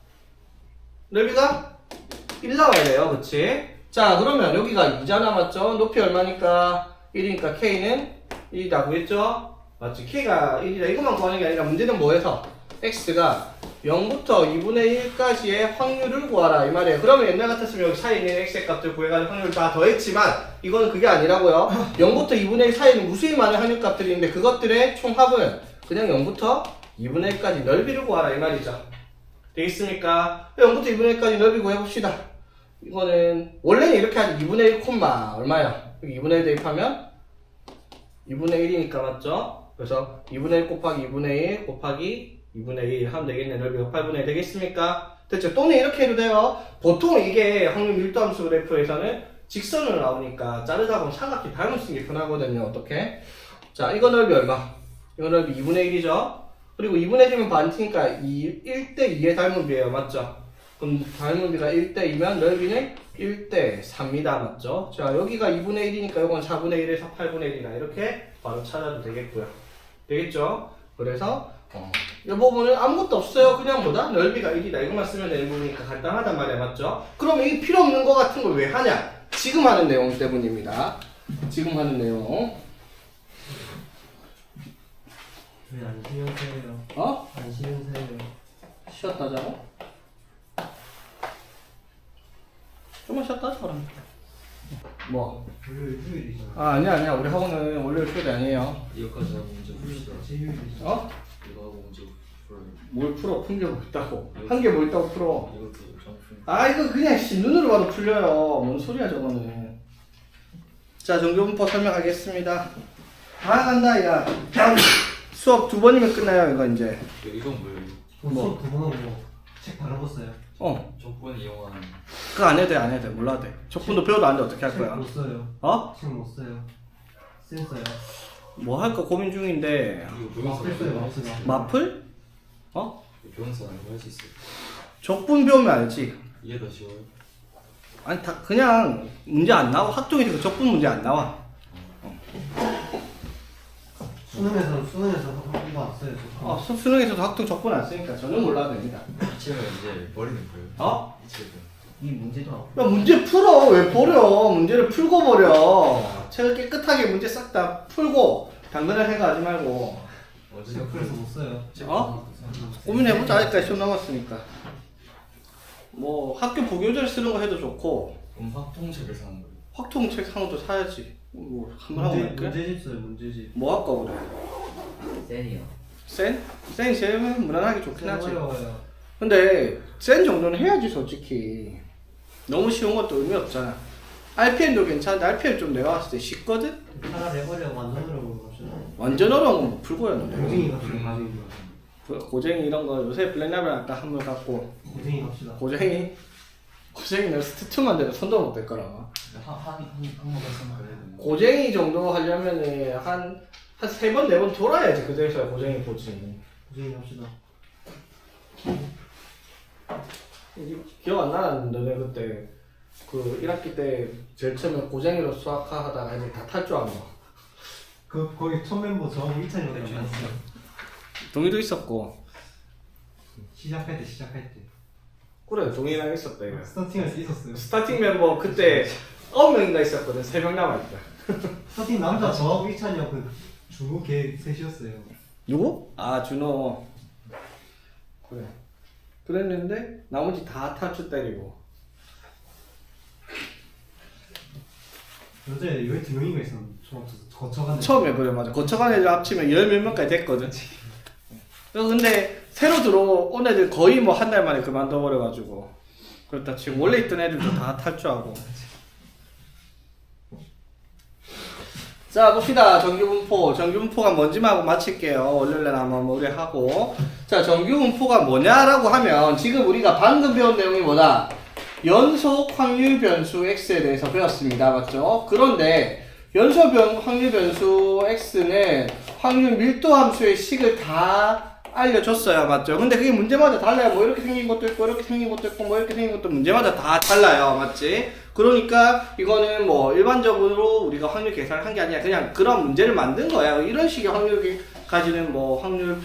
1 나와야 돼요. 그치? 자, 그러면 여기가 2잖아. 맞죠? 높이 얼마니까? 1이니까 K는 1이다. 그랬죠? 맞지? K가 1이다. 이것만 구하는 게 아니라 문제는 뭐해서? X가 0부터 2분의 1까지의 확률을 구하라. 이 말이에요. 그러면 옛날 같았으면 여기 사이에 있는 X의 값들 구해가지고 확률을 다 더했지만 이거는 그게 아니라고요. 0부터 2분의 1 사이에는 무수히 많은 확률 값들이 있는데 그것들의 총합은 그냥 0부터 2분의 1까지 넓이를 구하라. 이 말이죠. 되겠습니까? 0부터 2분의 1까지 넓이 구해봅시다. 이거는 원래는 이렇게 하지. 2분의 1 콤마 얼마야? 여기 2분의 1 대입하면 2분의 1이니까 맞죠? 그래서 2분의 1 곱하기 2분의 1 곱하기 2분의 1 하면 되겠네. 넓이가 8분의 1 되겠습니까? 됐죠? 또는 이렇게 해도 돼요. 보통 이게 확률 밀도함수 그래프에서는 직선으로 나오니까 자르다 보면 삼각형 닮을 쓰는 게 편하거든요. 어떻게? 자, 이거 넓이 얼마? 이거 넓이 2분의 1이죠? 그리고 2분의 1이면 반티니까 1대 2의 닮은 비예요. 맞죠? 그럼 닮은비가 1대2면 넓이는 1대3이다. 맞죠? 자, 여기가 2분의 1이니까 이건 4분의 1에서 8분의 1이다. 이렇게 바로 찾아도 되겠고요. 되겠죠? 그래서 이 부분은 아무것도 없어요. 그냥 뭐다? 넓이가 1이다. 이것만 쓰면 되는 부분이니까 간단하단 말이야. 맞죠? 그러면 이 필요 없는 거 같은 걸 왜 하냐? 지금 하는 내용 때문입니다. 지금 하는 내용. 왜 안 쉬면서요? 어? 안 쉬면서요? 쉬었다 자고? 좀만 쉬었다 자 그럼. 뭐? 월요일 휴일이잖아. 아 아니야 우리 학원은 월요일 휴일이 아니에요. 이거까지 하고 문제 풉시다. 제휴일이잖아. 어? 이거 하고 문제 풀어요. 뭘 풀어? 푼 게 뭐 있다고. 한 게 뭐 있다고 풀어. 이것도 점프. 아 이거 그냥 눈으로 봐도 풀려요. 뭔 소리야 저거는. 자 정교분법 설명하겠습니다. 다 간다 야. 다음 수업 2번이면 끝나요 이거 이제. 이건 뭐예요? 뭐? 수업 2번 하고 책 바라봤어요. 조건 이용한. 그거 안 해도 돼 안 해도 돼 몰라도 돼. 적분도 배워도 안 돼 어떻게 할 거야? 못 써요. 어? 책 못 써요. 센서요. 뭐 할까 고민 중인데. 이거 막 뺐어요. 막 써요. 마플? 어? 배운사 아니고 할 수 있어요. 적분 배우면 알지. 이게 더 쉬워요. 아니 다 그냥 문제 안 나와. 학종에서 그 적분 문제 안 나와. 수능에서 이거 안 써요. 수능에서도 학종 적분 안 쓰니까 저는 몰라도 됩니다. 이 책은 이제 버리는 거예요. 어? 이 책은. 이 문제도 안 야 문제 풀어. 왜 버려? 문제를 풀고 버려. 책을 깨끗하게 문제 싹 다 풀고 당근할 생각하지 말고 어제 책 그래서 못 써요. 어? 고민해보자. 아직까지 시험 남았으니까. 뭐 학교 보교재를 쓰는 거 해도 좋고 그럼 확통책을 사는 거예요. 확통책 상도 사야지. 뭐 한번 하고 말게. 문제집 써요. 문제집. 뭐 할까 그래? 센이요. 센? 센이 제일 무난하게 좋긴 하지. 어려워요. 근데 센 정도는 해야지 솔직히. 너무 쉬운 것도 의미 없잖아. RPM도 괜찮은데 RPM 좀 내가 봤을 때 쉽거든? 차라리 해버려 완전 어려운 거 갑시다. 완전 어려운 건 뭐 풀고야 너. 고쟁이 갑시다. 고쟁이 이런 거 요새 블랙라벨 아까 한물 갖고 고쟁이 갑시다. 고쟁이 내가 스티치만 돼도 손도 못 댈 거라. 한번 생각해야 되는 거. 고쟁이 정도 하려면은 한 3번 4번 돌아야지 그대에서 고쟁이 보지. 고쟁이 갑시다. 기억 안 나는데 너네 그때 그 1학기 때 제일 처음에 고쟁이로 수학하 하다가 애들 다 탈주한 거. 거기 첫 멤버 저하고 2찬이가 있었어요. 동의도 있었고. 시작할 때. 그래 동의랑 있었다 이거. 스타팅할 때 있었어요. 스타팅 멤버 그때 9명인가 있었거든. 3명 남아있다. 스타팅 남자 저하고 2찬이하고 그 중국 걔 셋이었어요. 누구? 아 준호. 그래 그랬는데 나머지 다 탈주 때리고. 여자애 왜 2명인가 있었는데 거쳐가는 처음에 그래 맞아. 거쳐간 애들 합치면 10몇 명까지 됐거든. 근데 새로 들어온 애들 거의 뭐 한 달 만에 그만둬버려가지고. 그렇다 지금 원래 있던 애들도 다 탈주하고. 자 봅시다. 정규분포가 뭔지만 하고 마칠게요. 월요일날 아마 모레하고. 자 정규분포가 뭐냐라고 하면 지금 우리가 방금 배운 내용이 뭐다? 연속 확률 변수 x에 대해서 배웠습니다. 맞죠? 그런데 연속 확률 변수 x는 확률 밀도 함수의 식을 다 알려줬어요. 맞죠? 근데 그게 문제마다 달라요. 뭐 이렇게 생긴 것도 있고 이렇게 생긴 것도 있고 뭐 이렇게 생긴 것도 문제마다 다 달라요. 맞지? 그러니까 이거는 뭐 일반적으로 우리가 확률 계산을 한 게 아니라 그냥 그런 문제를 만든 거야. 이런 식의 확률 가지는 뭐 확률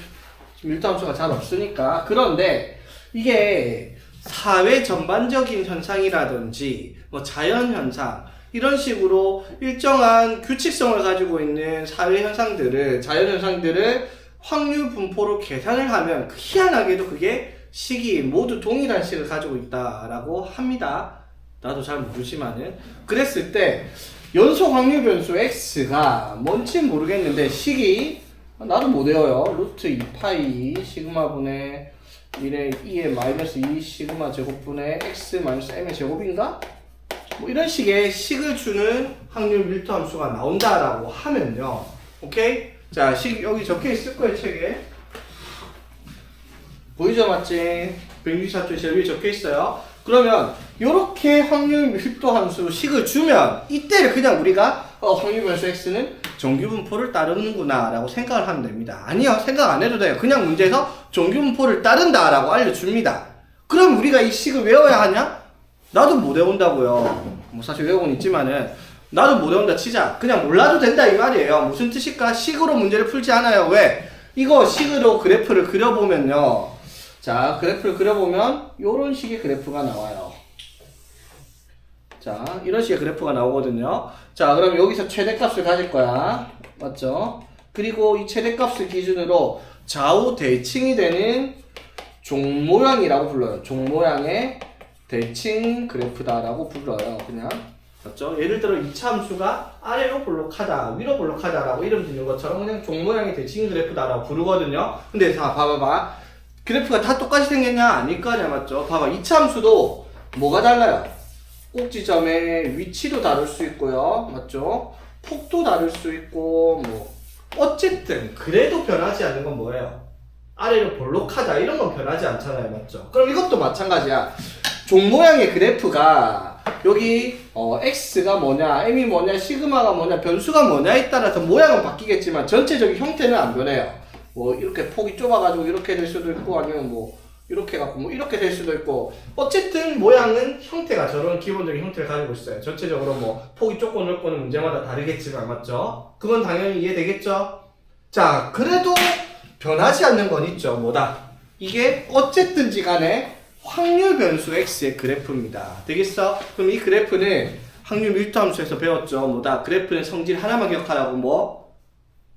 밀도 함수가 잘 없으니까. 그런데 이게 사회 전반적인 현상이라든지 뭐 자연 현상 이런 식으로 일정한 규칙성을 가지고 있는 사회 현상들을 자연 현상들을 확률 분포로 계산을 하면 희한하게도 그게 식이 모두 동일한 식을 가지고 있다라고 합니다. 나도 잘 모르지만은 그랬을 때 연속 확률 변수 x가 뭔지 모르겠는데 식이 나도 못 외워요. 루트 2파이 시그마분의 1의 2의 마이너스 2 시그마 제곱분의 x 마이너스 m의 제곱인가? 뭐 이런 식의 식을 주는 확률 밀도 함수가 나온다라고 하면요. 오케이? 자, 식 여기 적혀 있을 거예요, 책에. 보이죠, 맞지? 164쪽 제일 위에 적혀 있어요. 그러면 요렇게 확률 밀도 함수 식을 주면 이때를 그냥 우리가 확률 변수 x는 정규분포를 따르는구나 라고 생각을 하면 됩니다. 아니요, 생각 안 해도 돼요. 그냥 문제에서 정규분포를 따른다 라고 알려줍니다. 그럼 우리가 이 식을 외워야 하냐? 나도 못 외운다고요. 뭐 사실 외우고는 있지만은 나도 못 외운다 치자. 그냥 몰라도 된다 이 말이에요. 무슨 뜻일까? 식으로 문제를 풀지 않아요. 왜? 이거 식으로 그래프를 그려보면요. 자, 그래프를 그려보면 요런 식의 그래프가 나와요. 자, 이런 식의 그래프가 나오거든요. 자, 그럼 여기서 최대값을 가질 거야. 맞죠? 그리고 이 최대값을 기준으로 좌우 대칭이 되는 종모양이라고 불러요. 종모양의 대칭 그래프다라고 불러요. 그냥. 맞죠? 예를 들어 이차 함수가 아래로 볼록하다, 위로 볼록하다라고 이름 짓는 것처럼 그냥 종모양의 대칭 그래프다라고 부르거든요. 근데 자, 봐봐봐. 그래프가 다 똑같이 생겼냐? 아닐 거 아니야, 맞죠? 봐봐. 이차 함수도 뭐가 달라요? 꼭지점의 위치도 다를 수 있고요. 맞죠? 폭도 다를 수 있고, 뭐. 어쨌든, 그래도 변하지 않는 건 뭐예요? 아래로 볼록하다, 이런 건 변하지 않잖아요. 맞죠? 그럼 이것도 마찬가지야. 종 모양의 그래프가, 여기, x가 뭐냐, m이 뭐냐, 시그마가 뭐냐, 변수가 뭐냐에 따라서 모양은 바뀌겠지만, 전체적인 형태는 안 변해요. 뭐, 이렇게 폭이 좁아가지고 이렇게 될 수도 있고, 아니면 뭐, 이렇게 갖고 뭐 이렇게 될 수도 있고 어쨌든 모양은 형태가 저런 기본적인 형태를 가지고 있어요. 전체적으로 뭐 폭이 좁고 넓고는 문제마다 다르겠지만 맞죠? 그건 당연히 이해되겠죠? 자, 그래도 변하지 않는 건 있죠. 뭐다? 이게 어쨌든지 간에 확률 변수 x의 그래프입니다. 되겠어? 그럼 이 그래프는 확률 밀도 함수에서 배웠죠. 뭐다? 그래프는 성질 하나만 기억하라고. 뭐?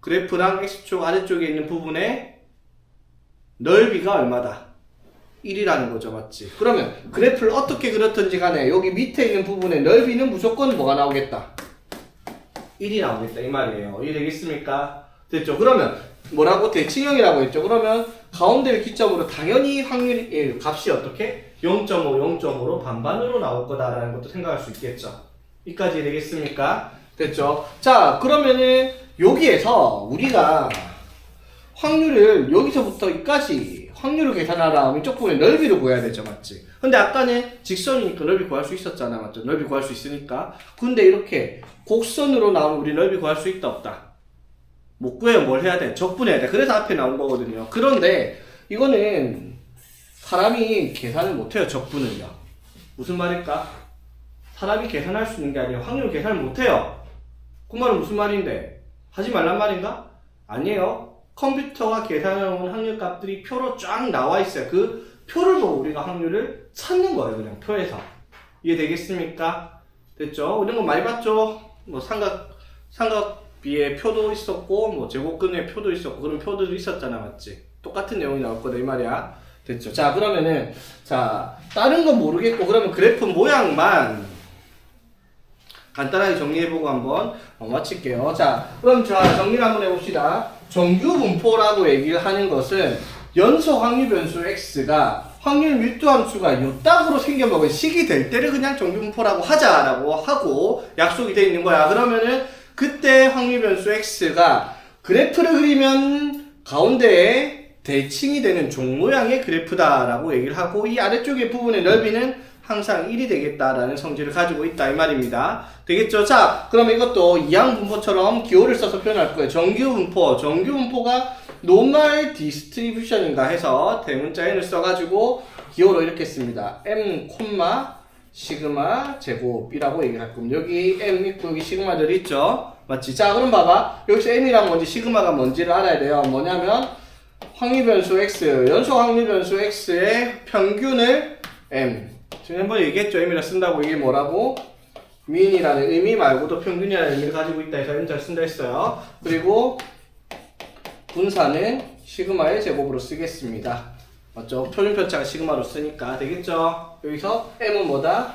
그래프랑 x축 아래쪽에 있는 부분의 넓이가 얼마다? 1이라는 거죠. 맞지? 그러면 그래프를 어떻게 그렸든지 간에 여기 밑에 있는 부분의 넓이는 무조건 뭐가 나오겠다? 1이 나오겠다 이 말이에요. 이해되겠습니까? 됐죠? 그러면 뭐라고? 대칭형이라고 했죠. 그러면 가운데를 기점으로 당연히 확률이 값이 어떻게? 0.5, 0.5로 반반으로 나올 거다라는 것도 생각할 수 있겠죠. 이까지 되겠습니까? 됐죠? 자, 그러면은 여기에서 우리가 확률을 여기서부터 여기까지 확률을 계산하라. 이쪽 부분에 넓이를 구해야 되죠. 맞지? 근데 아까는 직선이니까 넓이 구할 수 있었잖아. 맞죠? 넓이 구할 수 있으니까. 근데 이렇게 곡선으로 나오면 우리 넓이 구할 수 있다 없다? 못 구해요. 뭘 해야 돼? 적분해야 돼. 그래서 앞에 나온 거거든요. 그런데 이거는 사람이 계산을 못해요. 적분을요. 무슨 말일까? 사람이 계산할 수 있는 게 아니에요. 확률 계산을 못해요. 그 말은 무슨 말인데? 하지 말란 말인가? 아니에요. 컴퓨터가 계산해온 확률 값들이 표로 쫙 나와 있어요. 그 표를 보고 우리가 확률을 찾는 거예요. 그냥 표에서. 이해되겠습니까? 됐죠? 이런 거 많이 봤죠? 뭐 삼각비의 표도 있었고, 뭐 제곱근의 표도 있었고, 그런 표들도 있었잖아. 맞지? 똑같은 내용이 나올 거다. 이 말이야. 됐죠? 자, 그러면은, 자, 다른 건 모르겠고, 그러면 그래프 모양만 간단하게 정리해보고 한번 마칠게요. 자, 그럼 자, 정리를 한번 해봅시다. 정규 분포라고 얘기를 하는 것은 연속 확률 변수 x가 확률 밀도 함수가 요딱으로 생겨먹은 식이 될 때를 그냥 정규 분포라고 하자라고 하고 약속이 돼 있는 거야. 그러면은 그때 확률 변수 x가 그래프를 그리면 가운데에 대칭이 되는 종 모양의 그래프다라고 얘기를 하고 이 아래쪽의 부분의 넓이는 항상 1이 되겠다라는 성질을 가지고 있다 이 말입니다. 되겠죠? 자, 그럼 이것도 이항 분포처럼 기호를 써서 표현할 거예요. 정규 분포, 정규 분포가 노멀 디스트리뷰션인가 해서 대문자 n을 써가지고 기호로 이렇게 씁니다. m, 시그마 제곱이라고 얘기를 할 겁니다. 여기 m 있고 여기 시그마들이 있죠? 맞지? 자, 그럼 봐봐. 여기서 m이랑 뭔지 시그마가 뭔지를 알아야 돼요. 뭐냐면 확률 변수 x, 연속 확률 변수 x의 평균을 m. 지난번에 얘기했죠. m이라 쓴다고 이게 뭐라고? 미인이라는 의미 말고도 평균이라는 의미를 가지고 있다 해서 m자를 쓴다 했어요. 그리고 분사는 시그마의 제곱으로 쓰겠습니다. 맞죠? 표준편차가 시그마로 쓰니까 되겠죠? 여기서 m은 뭐다?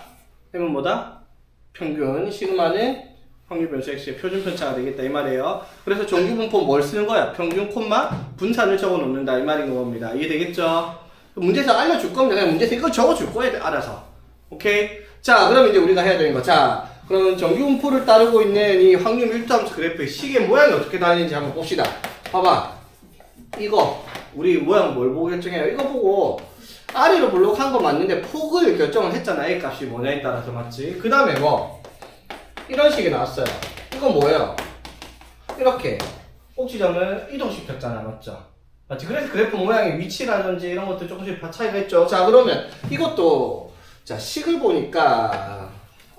m은 뭐다? 평균. 시그마는 확률 변수 x의 표준편차가 되겠다 이 말이에요. 그래서 정규분포 뭘 쓰는 거야? 평균 분산을 적어 놓는다 이 말인 겁니다. 이해되겠죠? 문제에서 알려줄 겁니다. 그냥 문제에서 이거 적어줄 거예요. 알아서. 오케이? 자, 그럼 이제 우리가 해야 되는 거. 자, 그러면 정규분포를 따르고 있는 이 확률 밀도함수 그래프의 식의 모양이 어떻게 나뉘는지 한번 봅시다. 봐봐. 이거, 우리 모양 뭘 보고 결정해요? 이거 보고 아래로 볼록한 거 맞는데 폭을 결정을 했잖아. A 값이 뭐냐에 따라서 맞지? 그 다음에 뭐 이런 식이 나왔어요. 이건 뭐예요? 이렇게 꼭지점을 이동시켰잖아. 맞죠? 맞지? 그래서 그래프 모양의 위치라든지 이런 것도 조금씩 차이가 있죠. 자, 그러면 이것도 자, 식을 보니까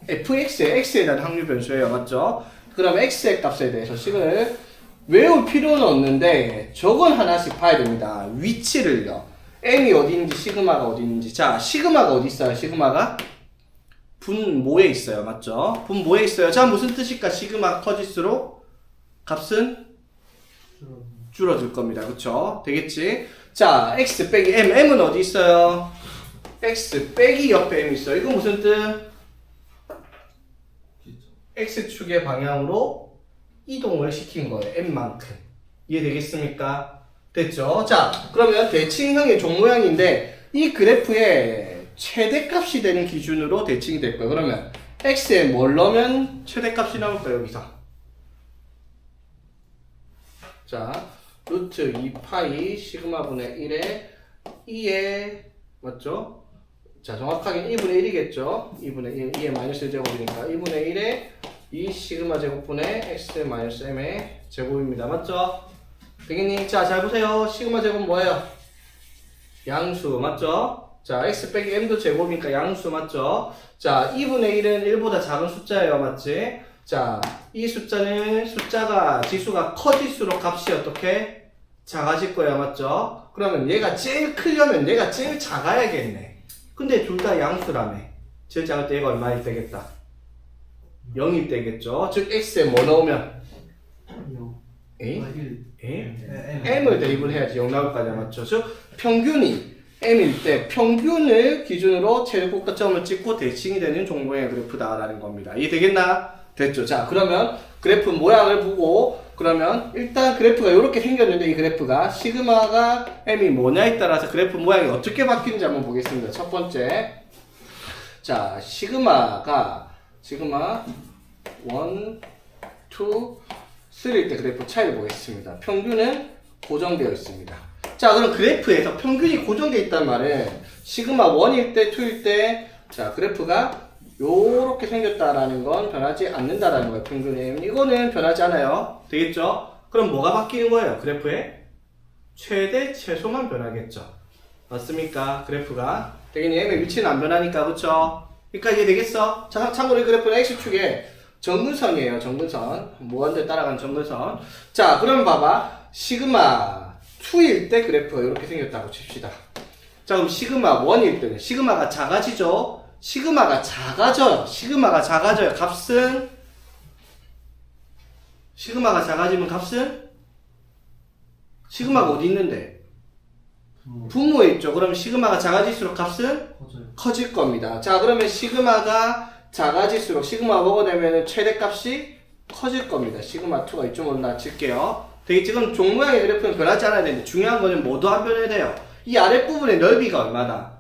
fx에 x에 대한 확률 변수예요. 맞죠? 그럼 x의 값에 대해서 식을 외울 필요는 없는데 저건 하나씩 봐야 됩니다. 위치를요. m이 어디 있는지 시그마가 어디 있는지. 자, 시그마가 어디 있어요? 시그마가 분모에 있어요. 맞죠? 분모에 있어요. 자, 무슨 뜻일까? 시그마 커질수록 값은 줄어들 겁니다. 그쵸? 되겠지? 자, x 빼기 m은 어디 있어요? x 빼기 옆에 m 있어요. 이거 무슨 뜻? x축의 방향으로 이동을 시킨 거예요. m만큼. 이해되겠습니까? 됐죠? 자, 그러면 대칭형의 종모양인데 이 그래프의 최대값이 되는 기준으로 대칭이 될 거예요. 그러면 x에 뭘 넣으면 최대값이 나올까요? 여기서. 자, 루트 2파이 시그마분의 1에 2에 맞죠? 자, 정확하게는 2분의 1이겠죠? 2분의 1, 2의 마이너스 1제곱이니까 2분의 1에 2 시그마 제곱분의 x 마이너스 m의 제곱입니다. 맞죠? 되겠니? 자, 잘 보세요. 시그마 제곱 뭐예요? 양수, 맞죠? 자, x 빼기 m도 제곱이니까 양수, 맞죠? 자, 2분의 1은 1보다 작은 숫자예요. 맞지? 자, 이 숫자는 지수가 커질수록 값이 어떻게? 작아질 거예요. 맞죠? 그러면 얘가 제일 크려면 얘가 제일 작아야겠네. 근데 둘 다 양수라며. 제일 작을 때 얘가 얼마일 되겠다? 0이 되겠죠? 즉, x에 뭐 넣으면? 0. 에? 1. 에? m을 대입을 해야지 0 나올 거 아니야. 맞죠? 즉, 평균이 m일 때 평균을 기준으로 최고점을 찍고 대칭이 되는 종모의 그래프다라는 겁니다. 이해되겠나? 됐죠? 자, 그러면 그래프 모양을 보고 그러면 일단 그래프가 이렇게 생겼는데 이 그래프가 시그마가 m이 뭐냐에 따라서 그래프 모양이 어떻게 바뀌는지 한번 보겠습니다. 첫 번째, 자, 시그마 1, 2, 3일 때 그래프 차이를 보겠습니다. 평균은 고정되어 있습니다. 자, 그럼 그래프에서 평균이 고정되어 있단 말은 시그마 1일 때, 2일 때, 자, 그래프가 요렇게 생겼다라는 건 변하지 않는다라는 거예요. 평균이. 이거는 변하지 않아요. 되겠죠? 그럼 뭐가 바뀌는 거예요? 그래프의 최대, 최소만 변하겠죠. 맞습니까? 그래프가. 되겠니? m의 위치는 안 변하니까, 그쵸? 그러니까 이해 되겠어? 자, 참고로 이 그래프는 x축에 정근선이에요. 정근선. 무한대 따라가는 정근선. 자, 그럼 봐봐. 시그마 2일 때 그래프가 이렇게 생겼다고 칩시다. 자, 그럼 시그마 1일 때는 시그마가 작아지죠? 시그마가 작아져요. 시그마가 작아져요. 값은? 시그마가 작아지면 값은? 시그마가 어디 있는데? 분모에 있죠. 그러면 시그마가 작아질수록 값은? 커질 겁니다. 자, 그러면 시그마가 작아질수록 시그마 먹어내면 최대값이 커질 겁니다. 시그마 2가 이쪽으로 놔칠게요. 되겠지? 그럼 종모양의 그래프는 변하지 않아야 되는데 중요한 거는 뭐도 안 변해야 돼요. 이 아랫부분의 넓이가 얼마나?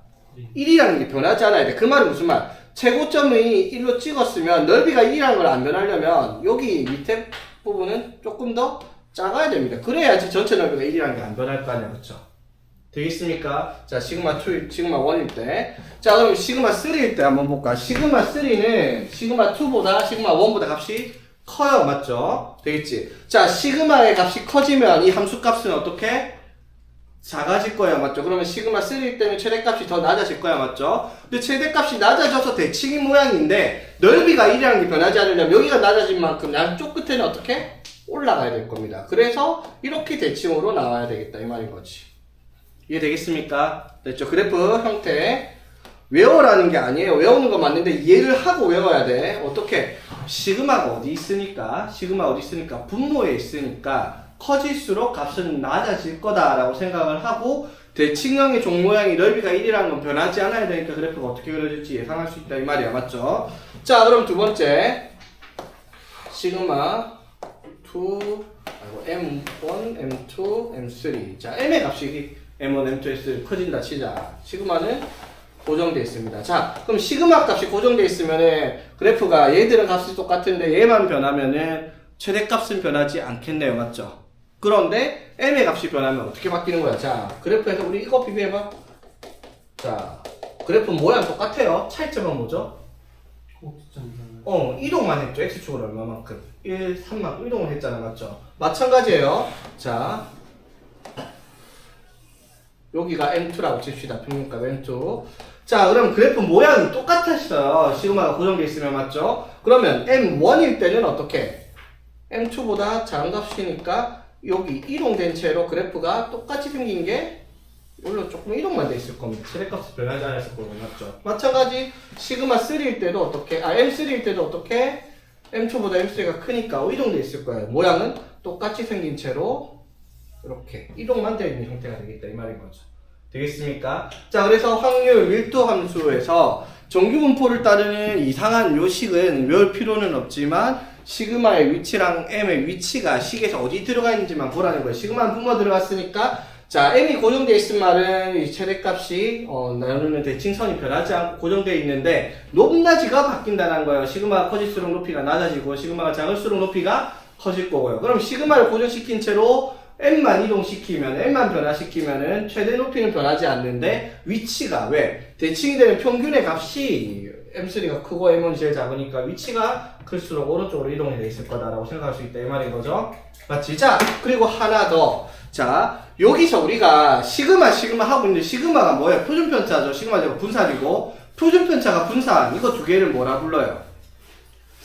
1이라는 게 변하지 않아야 돼. 그 말은 무슨 말? 최고점이 1로 찍었으면 넓이가 1이라는 걸 안 변하려면 여기 밑에 부분은 조금 더 작아야 됩니다. 그래야지 전체 넓이가 1이라는 게 안 변할 거 아니야. 그쵸? 되겠습니까? 자, 시그마 2, 시그마 1일 때. 자, 그럼 시그마 3일 때 한번 볼까? 시그마 3는 시그마 2보다 시그마 1보다 값이 커요. 맞죠? 되겠지? 자, 시그마의 값이 커지면 이 함수 값은 어떻게? 작아질 거야. 맞죠? 그러면 시그마 3일 때는 최대값이 더 낮아질 거야. 맞죠? 근데 최대값이 낮아져서 대칭인 모양인데 넓이가 1이라는 게 변하지 않으려면 여기가 낮아진 만큼 양쪽 끝에는 어떻게? 올라가야 될 겁니다. 그래서 이렇게 대칭으로 나와야 되겠다. 이 말인 거지. 이해되겠습니까? 됐죠? 그래프 형태. 외워라는 게 아니에요. 외우는 건 맞는데 이해를 하고 외워야 돼. 어떻게? 시그마가 어디 있으니까? 시그마 어디 있으니까? 분모에 있으니까 커질수록 값은 낮아질 거다라고 생각을 하고 대칭형의 종모양이 넓이가 1이라는 건 변하지 않아야 되니까 그래프가 어떻게 그려질지 예상할 수 있다 이 말이야. 맞죠? 자, 그럼 두 번째 시그마 2 M1, M2, M3. 자, M의 값이 M1, M2, M3 커진다 치자. 시그마는 고정되어 있습니다. 자, 그럼 시그마 값이 고정되어 있으면은 그래프가 얘들은 값이 똑같은데 얘만 변하면은 최대값은 변하지 않겠네요. 맞죠? 그런데 m의 값이 변하면 어떻게 바뀌는 거야? 자, 그래프에서 우리 이거 비교해봐. 자, 그래프 모양 똑같아요. 차이점은 뭐죠? 이동만 했죠. x축으로 얼마만큼? 1, 3만큼 이동을 했잖아. 맞죠? 마찬가지예요. 자, 여기가 M2라고 칩시다. 평균값 M2. 자, 그럼 그래프 모양이 똑같았어요. 시그마가 고정되어 있으면 맞죠? 그러면 M1일 때는 어떻게? M2보다 작은 값이니까 여기 이동된 채로 그래프가 똑같이 생긴 게 물론 조금 이동만 돼 있을 겁니다. 최대값이 변하지 않았을 거고 맞죠? 마찬가지 시그마 3일 때도 어떻게? M3일 때도 어떻게? M2보다 M3가 크니까 이동돼 있을 거예요. 모양은 똑같이 생긴 채로 이렇게 이동만 되어 있는 형태가 되겠다 이 말인 거죠. 되겠습니까? 자, 그래서 확률 밀도 함수에서 정규 분포를 따르는 이상한 요식은 외울 필요는 없지만 시그마의 위치랑 M의 위치가 식에서 어디 들어가 있는지만 보라는 거예요. 시그마는 분모 들어갔으니까 자, M이 고정되어 있은 말은 이 최대값이 나누는 대칭선이 변하지 않고 고정되어 있는데 높낮이가 바뀐다는 거예요. 시그마가 커질수록 높이가 낮아지고 시그마가 작을수록 높이가 커질 거고요. 그럼 시그마를 고정시킨 채로 M만 이동시키면, M만 변화시키면은 최대 높이는 변하지 않는데 위치가 왜? 대칭이 되는 평균의 값이 M3가 크고 M1이 제일 작으니까 위치가 클수록 오른쪽으로 이동이 돼 있을 거다라고 생각할 수 있다 이 말인 거죠. 맞지? 자, 그리고 하나 더. 자, 여기서 우리가 시그마 하고 있는데 시그마가 뭐예요? 표준편차죠. 시그마 제곱 분산이고 표준편차가 분산. 이거 두 개를 뭐라 불러요?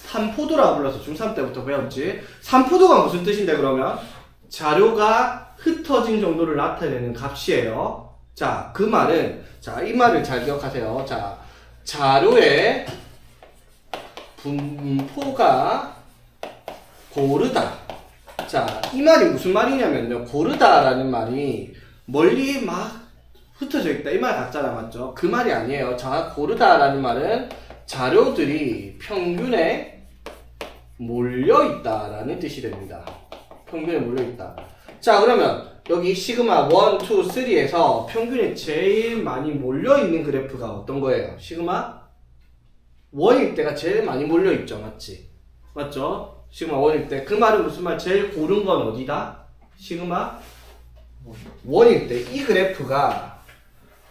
산포도라고 불러서 중3 때부터 배웠지. 산포도가 무슨 뜻인데 그러면? 자료가 흩어진 정도를 나타내는 값이에요. 자, 그 말은 자, 이 말을 잘 기억하세요. 자, 자료의 분포가 고르다. 자, 이 말이 무슨 말이냐면요. 고르다라는 말이 멀리 막 흩어져 있다. 이 말 같잖아. 맞죠? 그 말이 아니에요. 자, 고르다라는 말은 자료들이 평균에 몰려있다라는 뜻이 됩니다. 평균에 몰려있다. 자, 그러면 여기 시그마 1, 2, 3에서 평균에 제일 많이 몰려있는 그래프가 어떤 거예요? 시그마 1일 때가 제일 많이 몰려있죠. 맞지? 맞죠? 시그마 1일 때. 그 말은 무슨 말? 제일 고른 건 어디다? 시그마 1일 때.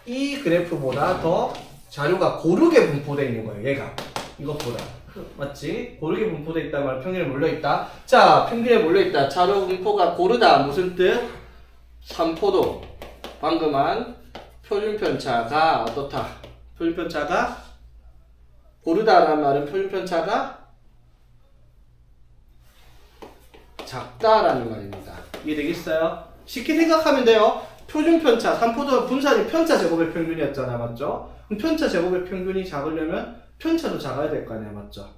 이 그래프보다 더 자료가 고르게 분포되어 있는 거예요. 얘가. 이것보다. 맞지? 고르게 분포되어 있단 말, 평균에 몰려있다. 자, 평균에 몰려있다. 자료 분포가 고르다. 무슨 뜻? 산포도. 방금 한 표준편차가 어떻다? 표준편차가 고르다라는 말은 표준편차가 작다라는 말입니다. 이해되겠어요? 쉽게 생각하면 돼요. 표준편차, 산포도 분산이 편차 제곱의 평균이었잖아. 맞죠? 그럼 편차 제곱의 평균이 작으려면 편차도 작아야 될 거 아니야. 맞죠?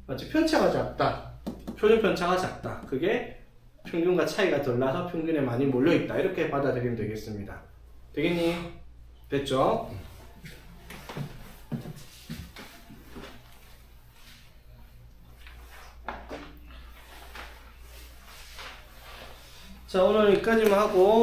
맞지? 편차가 작다. 표준편차가 작다. 그게 평균과 차이가 덜 나서 평균에 많이 몰려있다. 이렇게 받아들이면 되겠습니다. 되겠니? 됐죠? 자, 오늘 여기까지만 하고